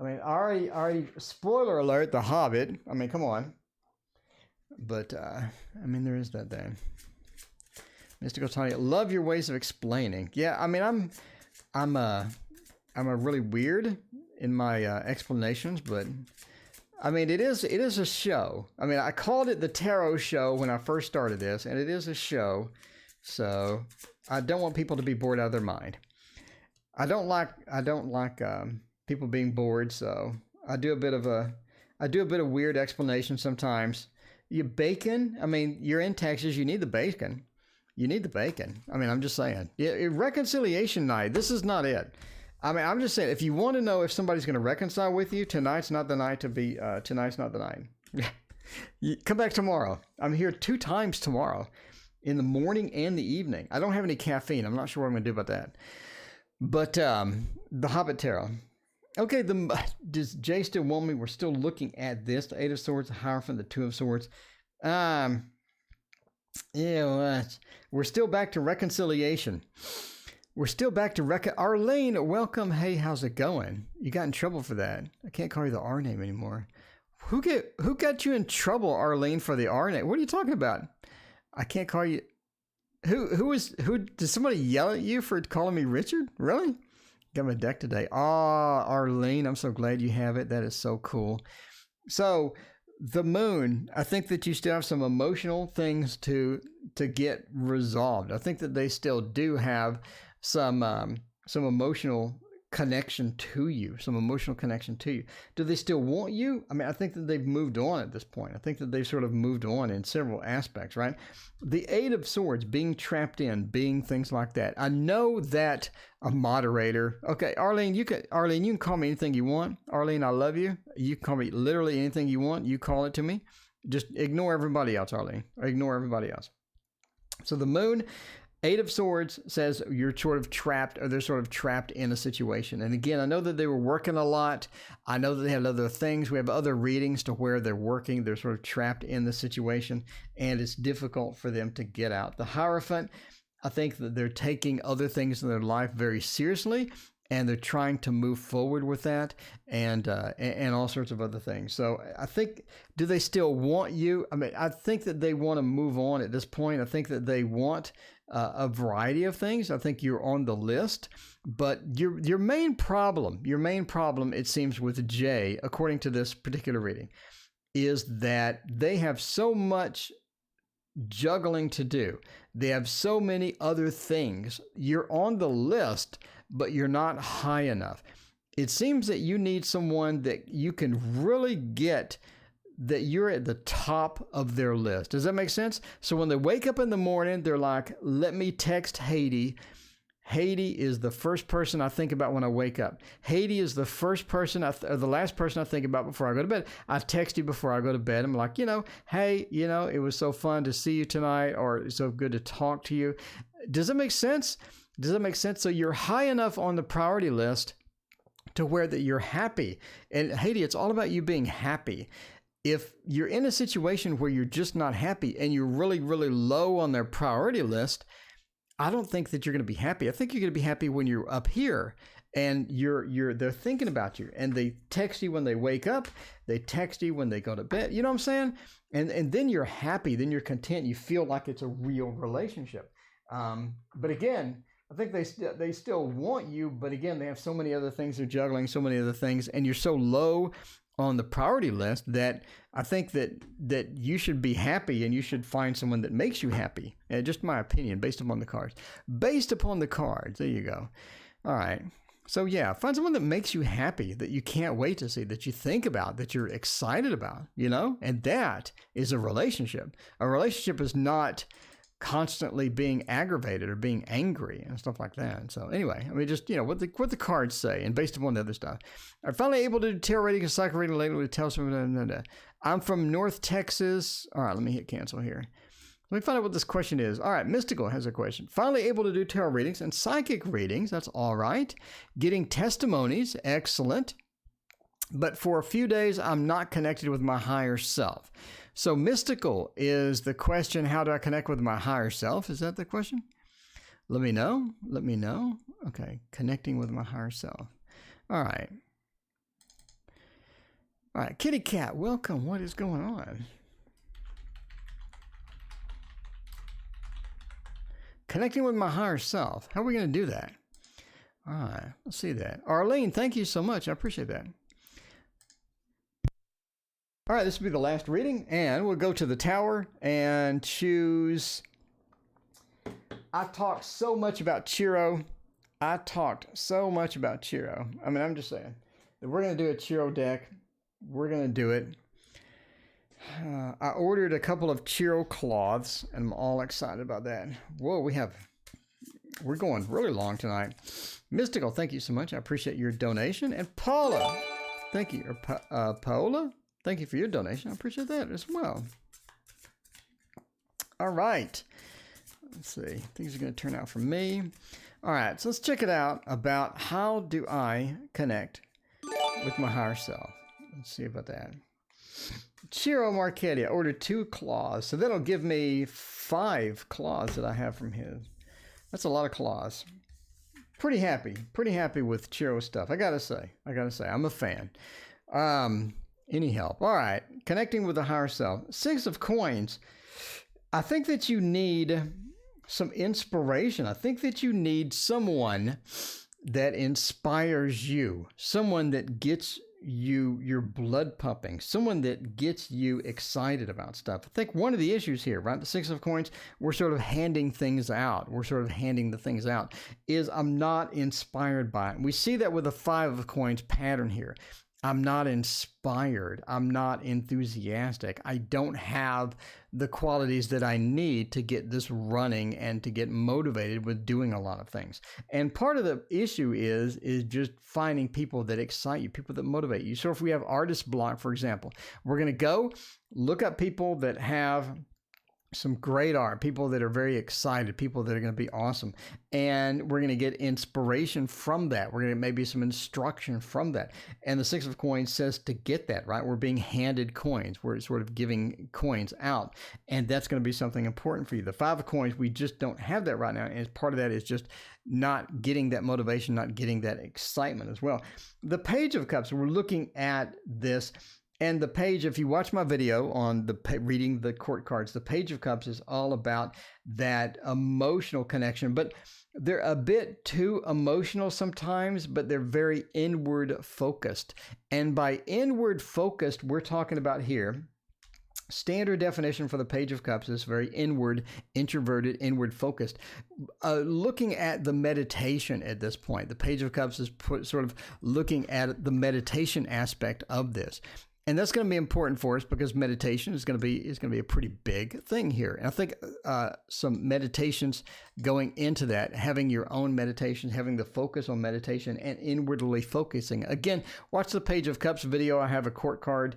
I mean, already, spoiler alert, The Hobbit. I mean, come on. But, there is that thing. Mystical Tony, love your ways of explaining. Yeah, I mean, I'm a really weird in my explanations, but I mean, it is a show. I mean, I called it the Tarot Show when I first started this, and it is a show. So I don't want people to be bored out of their mind. I don't like people being bored. So I do a bit of weird explanation sometimes. Bacon. I mean, you're in Texas. You need the bacon. You need the bacon. I mean, I'm just saying. Reconciliation night. This is not it. I mean, I'm just saying, if you want to know if somebody's going to reconcile with you, tonight's not the night to be, tonight's not the night. Come back tomorrow. I'm here 2 times tomorrow, in the morning and the evening. I don't have any caffeine. I'm not sure what I'm going to do about that. But the Hobbit Tarot. Okay, does Jay still want me? We're still looking at this. The 8 of Swords, the Hierophant, the 2 of Swords. We're still back to reconciliation. We're still back to Arlene, welcome. Hey, how's it going? You got in trouble for that. I can't call you the R name anymore. Who got you in trouble, Arlene, for the R name? What are you talking about? I can't call you. Who did somebody yell at you for calling me Richard? Really? Got my deck today. Arlene, I'm so glad you have it. That is so cool. So the moon, I think that you still have some emotional things to get resolved. I think that they still do have some emotional connection to you, Do they still want you? I mean, I think that they've moved on at this point. I think that they've sort of moved on in several aspects, right? The 8 of Swords, being trapped in, being things like that. I know that a moderator, okay, Arlene, you can call me anything you want. Arlene, I love you. You can call me literally anything you want. You call it to me. Just ignore everybody else, Arlene, or ignore everybody else. So the moon, Eight of Swords says you're sort of trapped, or they're sort of trapped in a situation. And again, I know that they were working a lot. I know that they have other things. We have other readings to where they're working. They're sort of trapped in the situation, and it's difficult for them to get out. The Hierophant, I think that they're taking other things in their life very seriously, and they're trying to move forward with that, and all sorts of other things. So I think, do they still want you? I mean, I think that they want to move on at this point. I think that they want a variety of things. I think you're on the list, but your main problem, it seems, with Jay, according to this particular reading, is that they have so much juggling to do. They have so many other things. You're on the list, but you're not high enough. It seems that you need someone that you can really get, that you're at the top of their list. Does that make sense? So when they wake up in the morning, they're like, let me text Haiti. Haiti is the first person I think about when I wake up. Haiti is the first person, or the last person I think about before I go to bed. I text you before I go to bed. I'm like, hey, it was so fun to see you tonight, or it's so good to talk to you. Does that make sense? So you're high enough on the priority list to where that you're happy. And Haiti, it's all about you being happy. If you're in a situation where you're just not happy and you're really, really low on their priority list, I don't think that you're going to be happy. I think you're going to be happy when you're up here and they're thinking about you, and they text you when they wake up. They text you when they go to bed. You know what I'm saying? And then you're happy. Then you're content. You feel like it's a real relationship. But again, I think they still want you, but again, they have so many other things they're juggling, so many other things, and you're so low on the priority list that I think that you should be happy, and you should find someone that makes you happy. Just my opinion, based upon the cards. Based upon the cards. There you go. All right. So yeah, find someone that makes you happy, that you can't wait to see, that you think about, that you're excited about, and that is a relationship. A relationship is not constantly being aggravated or being angry and stuff like that. So anyway, I mean, just, what the cards say, and based upon the other stuff. I'm finally able to do tarot reading and psychic reading later to tell someone. I'm from North Texas. All right, let me hit cancel here. Let me find out what this question is. All right, Mystical has a question. Finally able to do tarot readings and psychic readings. That's all right. Getting testimonies. Excellent. But for a few days, I'm not connected with my higher self. So Mystical is the question, how do I connect with my higher self? Is that the question? Let me know. Okay, connecting with my higher self. All right. All right, Kitty Cat, welcome. What is going on? Connecting with my higher self. How are we going to do that? All right, let's see that. Arlene, thank you so much. I appreciate that. All right, this will be the last reading, and we'll go to the Tower and choose. I talked so much about Chiro. I mean, I'm just saying that we're going to do a Chiro deck. We're going to do it. I ordered a couple of Chiro cloths, and I'm all excited about that. Whoa, we're going really long tonight. Mystical, thank you so much. I appreciate your donation. And Paula, thank you. Paola? Thank you for your donation. I appreciate that as well. All right. Let's see. Things are going to turn out for me. All right. So let's check it out about how do I connect with my higher self. Let's see about that. Chiro Marchetti. I ordered 2 claws. So that'll give me 5 claws that I have from his. That's a lot of claws. Pretty happy with Chiro stuff. I got to say, I'm a fan. Any help? All right. Connecting with the higher self. 6 of coins. I think that you need some inspiration. I think that you need someone that inspires you. Someone that gets your blood pumping. Someone that gets you excited about stuff. I think one of the issues here, right? The 6 of coins, we're sort of handing things out. Is I'm not inspired by it. We see that with the 5 of coins pattern here. I'm not inspired. I'm not enthusiastic. I don't have the qualities that I need to get this running and to get motivated with doing a lot of things. And part of the issue is just finding people that excite you, people that motivate you. So if we have artist block, for example, we're going to go look up people that have some great art, people that are very excited, people that are going to be awesome. And we're going to get inspiration from that. We're going to get maybe some instruction from that. And the Six of Coins says to get that, right? We're being handed coins. We're sort of giving coins out. And that's going to be something important for you. The Five of Coins, we just don't have that right now. And part of that is just not getting that motivation, not getting that excitement as well. The Page of Cups, we're looking at this. And the page, if you watch my video on the reading the court cards, the Page of Cups is all about that emotional connection. But they're a bit too emotional sometimes, but they're very inward focused. And by inward focused, we're talking about here, standard definition for the Page of Cups is very inward, introverted, inward focused. Looking at the meditation at this point, the Page of Cups is sort of looking at the meditation aspect of this. And that's going to be important for us because meditation is going to be a pretty big thing here. And I think some meditations going into that, having your own meditations, having the focus on meditation and inwardly focusing. Again, watch the Page of Cups video. I have a court card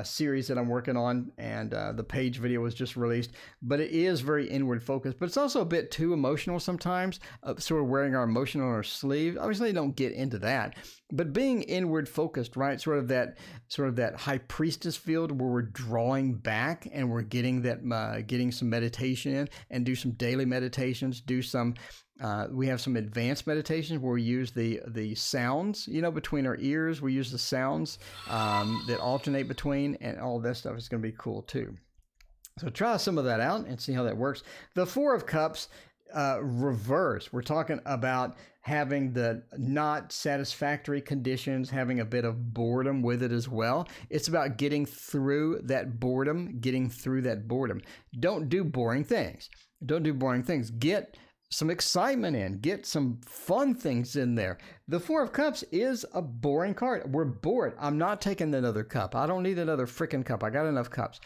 series that I'm working on, and the page video was just released, but it is very inward focused, but it's also a bit too emotional sometimes, sort of wearing our emotion on our sleeve. Obviously, don't get into that, but being inward focused, right? Sort of that high priestess field where we're drawing back and we're getting that, getting some meditation in, and do some daily meditations, do some we have some advanced meditations where we use the sounds, between our ears. We use the sounds that alternate between, and all that stuff is going to be cool too. So try some of that out and see how that works. The Four of Cups reverse. We're talking about having the not satisfactory conditions, having a bit of boredom with it as well. It's about getting through that boredom, Don't do boring things. Get some excitement in, get some fun things in there. The Four of Cups is a boring card. We're bored. I'm not taking another cup. I don't need another freaking cup. I got enough cups.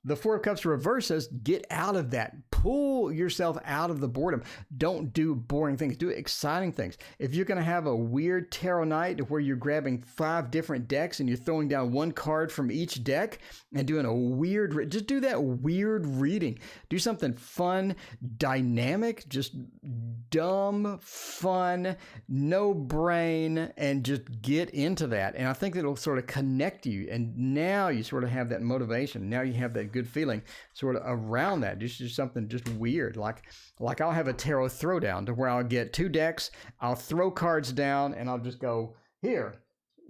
The Four of Cups reverses, get out of that. Pull yourself out of the boredom. Don't do boring things. Do exciting things. If you're going to have a weird tarot night where you're grabbing 5 different decks and you're throwing down one card from each deck and doing a weird, just do that weird reading. Do something fun, dynamic, just dumb, fun, no brain, and just get into that. And I think that'll sort of connect you. And now you sort of have that motivation. Now you have that good feeling sort of around that. Just do something just weird. Like I'll have a tarot throwdown to where I'll get 2 decks, I'll throw cards down, and I'll just go, here,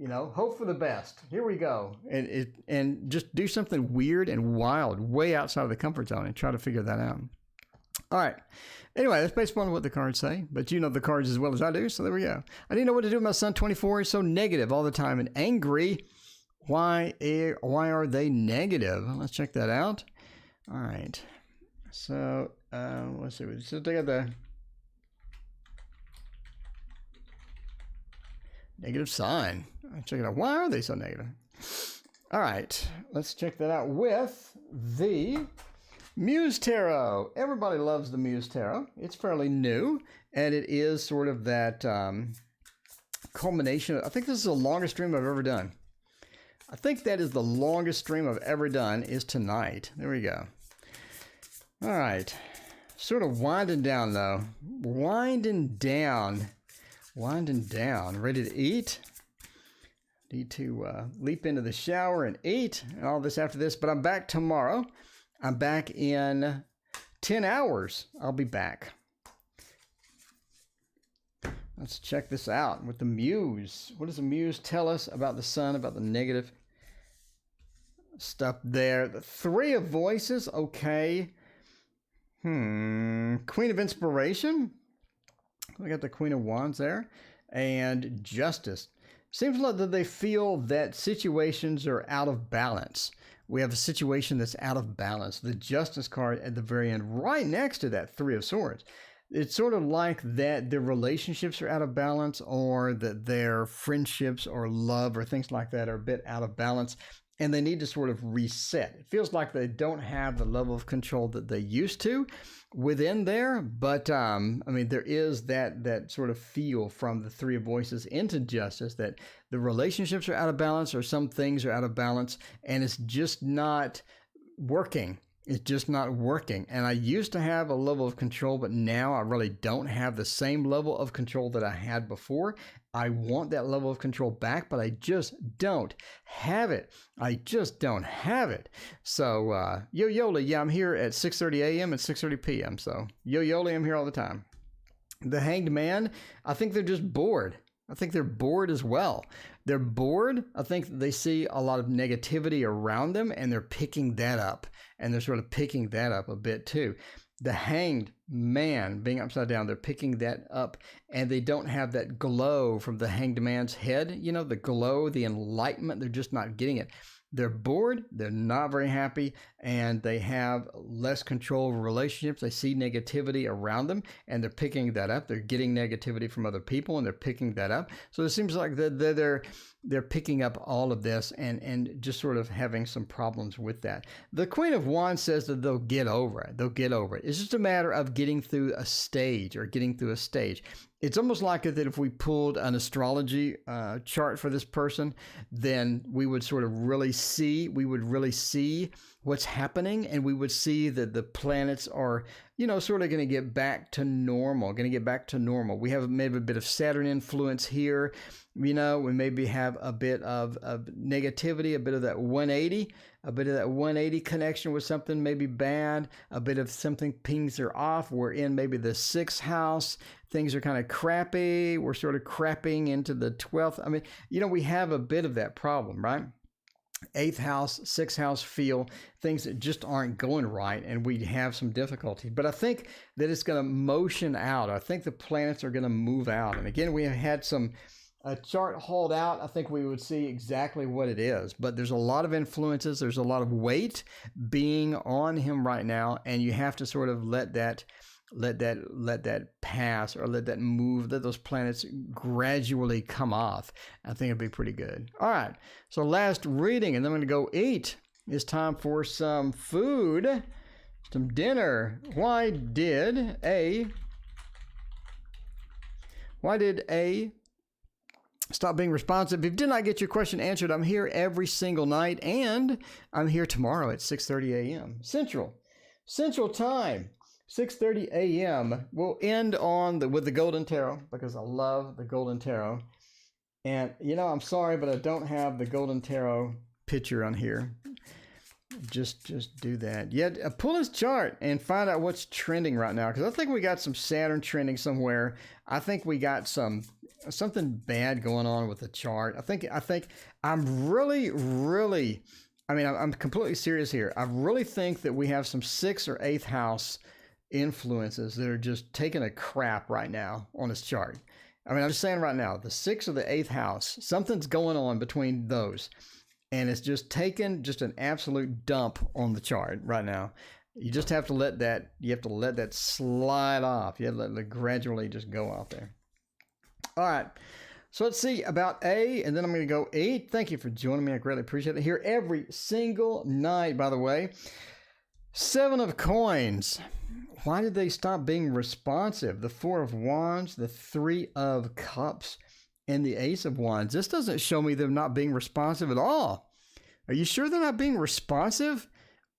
hope for the best. Here we go. And just do something weird and wild, way outside of the comfort zone, and try to figure that out. All right. Anyway, that's based upon what the cards say, but you know the cards as well as I do, so there we go. I didn't know what to do with my son, 24. He's so negative all the time and angry. Why are they negative? Let's check that out. All right. So, let's see. So they got the negative sign. Check it out. Why are they so negative? All right. Let's check that out with the Muse Tarot. Everybody loves the Muse Tarot. It's fairly new, and it is sort of that culmination. I think this is the longest stream I've ever done. I think that is the longest stream I've ever done is tonight. There we go. All right. Sort of winding down, though. Winding down. Ready to eat? Need to leap into the shower and eat and all this after this. But I'm back tomorrow. I'm back in 10 hours. I'll be back. Let's check this out with the Muse. What does the Muse tell us about the sun, about the negative stuff there? The Three of Voices, okay. Queen of Inspiration. We got the Queen of Wands there. And Justice. Seems like that they feel that situations are out of balance. We have a situation that's out of balance. The Justice card at the very end, right next to that Three of Swords. It's sort of like that their relationships are out of balance, or that their friendships or love or things like that are a bit out of balance, and they need to sort of reset. It feels like they don't have the level of control that they used to within there, but I mean, there is that sort of feel from the Three of Voices into Justice that the relationships are out of balance, or some things are out of balance, and it's just not working. It's just not working. And I used to have a level of control, but now I really don't have the same level of control that I had before. I want that level of control back, but I just don't have it. I just don't have it. So, Yo Yoli, yeah, I'm here at 6:30 a.m. and 6:30 p.m. So, Yo Yoli, I'm here all the time. The Hanged Man, I think they're just bored. I think they're bored as well. They're bored. I think they see a lot of negativity around them, and they're picking that up. And they're sort of picking that up a bit too. The Hanged Man being upside down, they're picking that up, and they don't have that glow from the Hanged Man's head. You know, the glow, the enlightenment, they're just not getting it. They're bored, they're not very happy, and they have less control over relationships. They see negativity around them, and they're picking that up. They're getting negativity from other people, and they're picking that up. So it seems like they're picking up all of this and just sort of having some problems with that. The Queen of Wands says that they'll get over it. They'll get over it. It's just a matter of getting through a stage. It's almost like that if we pulled an astrology chart for this person, then we would sort of really see what's happening, and we would see that the planets are, sort of going to get back to normal, We have maybe a bit of Saturn influence here. We maybe have a bit of negativity, a bit of that 180 connection with something maybe bad, a bit of something pings are off. We're in maybe the 6th house. Things are kind of crappy. We're sort of crapping into the 12th. I mean, we have a bit of that problem, right? 8th house, 6th house feel, things that just aren't going right, and we have some difficulty. But I think that it's going to motion out. I think the planets are going to move out. And again, we have had a chart hauled out. I think we would see exactly what it is. But there's a lot of influences. There's a lot of weight being on him right now, and you have to sort of let that pass, or let that move, let those planets gradually come off. I think it'd be pretty good. All right, so last reading, and then I'm going to go eat. It's time for some food, some dinner. Why did A stop being responsive? If you did not get your question answered, I'm here every single night, and I'm here tomorrow at 6:30 a.m. Central Time. 6:30 a.m. We'll end with the Golden Tarot, because I love the Golden Tarot. And, I'm sorry, but I don't have the Golden Tarot picture on here. Just do that. Pull his chart and find out what's trending right now, because I think we got some Saturn trending somewhere. I think we got something bad going on with the chart. I think I'm really, I'm completely serious here. I really think that we have some 6th or 8th house influences that are just taking a crap right now on his chart. I'm just saying right now, the 6th or the 8th house, something's going on between those, and it's just taking an absolute dump on the chart right now. You just have to let that slide off. You have to let it gradually just go off there. All right. So let's see about A, and then I'm going to go 8. Thank you for joining me. I greatly appreciate it. Here every single night, by the way. 7 of Coins. Why did they stop being responsive? The 4 of Wands, the 3 of Cups, and the Ace of Wands. This doesn't show me them not being responsive at all. Are you sure they're not being responsive?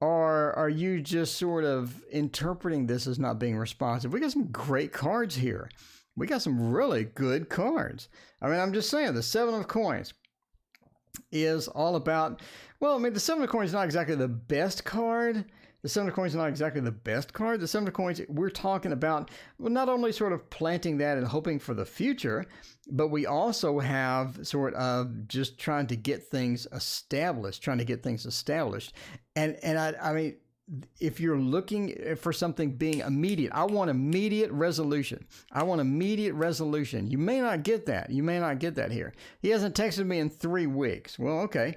Or are you just sort of interpreting this as not being responsive? We got some great cards here. We got some really good cards. I'm just saying, the 7 of Coins is all about, the 7 of Coins is not exactly the best card. The 7 of Coins is not exactly the best card. The 7 of Coins, we're talking about, not only sort of planting that and hoping for the future, but we also have sort of just trying to get things established. And if you're looking for something being immediate, I want immediate resolution. You may not get that. Here. He hasn't texted me in 3 weeks. Well, okay.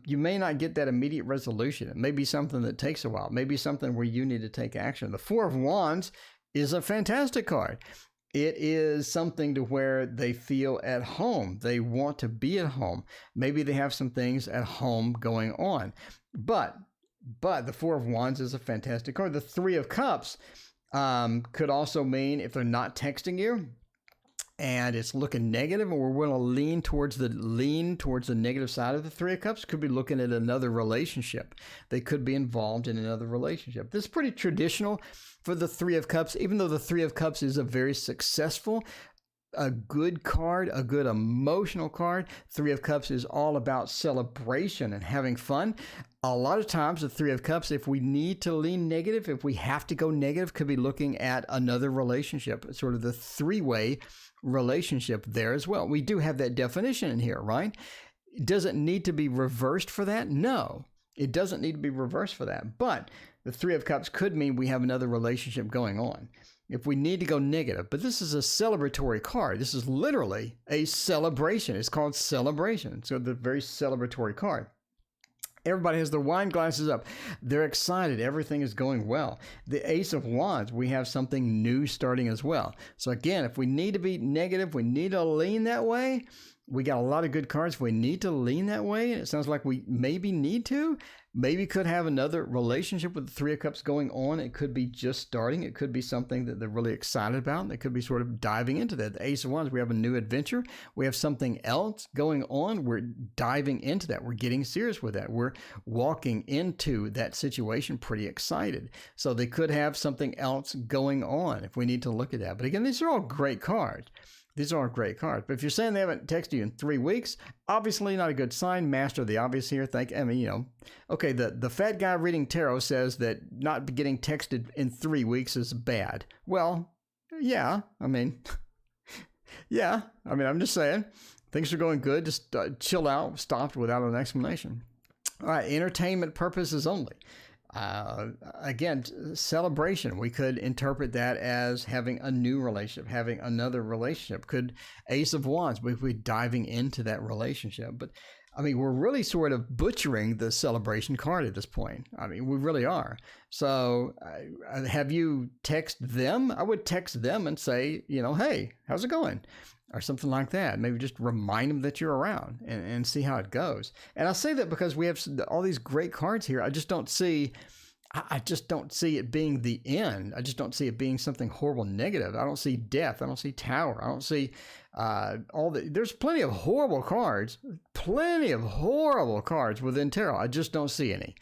You may not get that immediate resolution. It may be something that takes a while. Maybe something where you need to take action. The 4 of Wands is a fantastic card. It is something to where they feel at home. They want to be at home. Maybe they have some things at home going on. But the 4 of Wands is a fantastic card. The 3 of Cups could also mean if they're not texting you, and it's looking negative, and we're going to lean towards the negative side of the Three of Cups, could be looking at another relationship. They could be involved in another relationship. This is pretty traditional for the Three of Cups, even though the Three of Cups is a very successful, a good card, a good emotional card. Three of Cups is all about celebration and having fun. A lot of times the Three of Cups, if we need to lean negative, if we have to go negative, could be looking at another relationship, sort of the three-way relationship there as well. We do have that definition in here, right? Does it need to be reversed for that? No, it doesn't need to be reversed for that. But the Three of Cups could mean we have another relationship going on if we need to go negative. But this is a celebratory card. This is literally a celebration. It's called Celebration. So the very celebratory card. Everybody has their wine glasses up. They're excited. Everything is going well. The Ace of Wands, we have something new starting as well. So again, if we need to be negative, we need to lean that way. We got a lot of good cards. If we need to lean that way, and it sounds like we maybe need to, maybe could have another relationship with the Three of Cups going on. It could be just starting. It could be something that they're really excited about. They could be sort of diving into that. The Ace of Wands, we have a new adventure. We have something else going on. We're diving into that. We're getting serious with that. We're walking into that situation pretty excited. So they could have something else going on if we need to look at that. But again, these are all great cards. These are great cards. But if you're saying they haven't texted you in 3 weeks, obviously not a good sign. Master of the obvious here. Okay, the fat guy reading tarot says that not getting texted in 3 weeks is bad. Well, yeah. I'm just saying. Things are going good. Just chill out. Stopped without an explanation. All right, entertainment purposes only. Again, celebration. We could interpret that as having a new relationship, having another relationship. Could Ace of Wands, we're diving into that relationship. But we're really sort of butchering the celebration card at this point. We really are. So have you text them? I would text them and say, hey, how's it going? Or something like that. Maybe just remind them that you're around and see how it goes. And I say that because we have all these great cards here. I just don't see it being the end. I just don't see it being something horrible negative. I don't see death. I don't see tower. I don't see there's plenty of horrible cards within tarot. I just don't see any.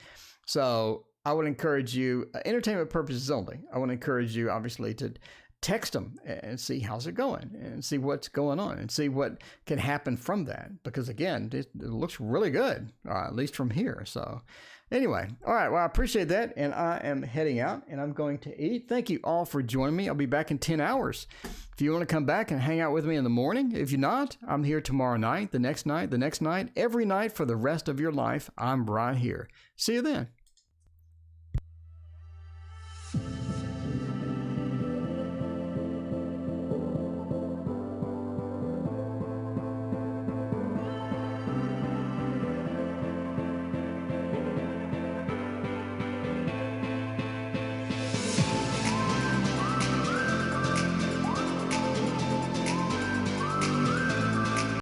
So I would encourage you, entertainment purposes only. I would encourage you, obviously, to text them and see how's it going and see what's going on and see what can happen from that. Because again, it looks really good, at least from here. So anyway, all right. Well, I appreciate that. And I am heading out and I'm going to eat. Thank you all for joining me. I'll be back in 10 hours. If you want to come back and hang out with me in the morning, if you're not, I'm here tomorrow night, the next night, every night for the rest of your life. I'm right here. See you then.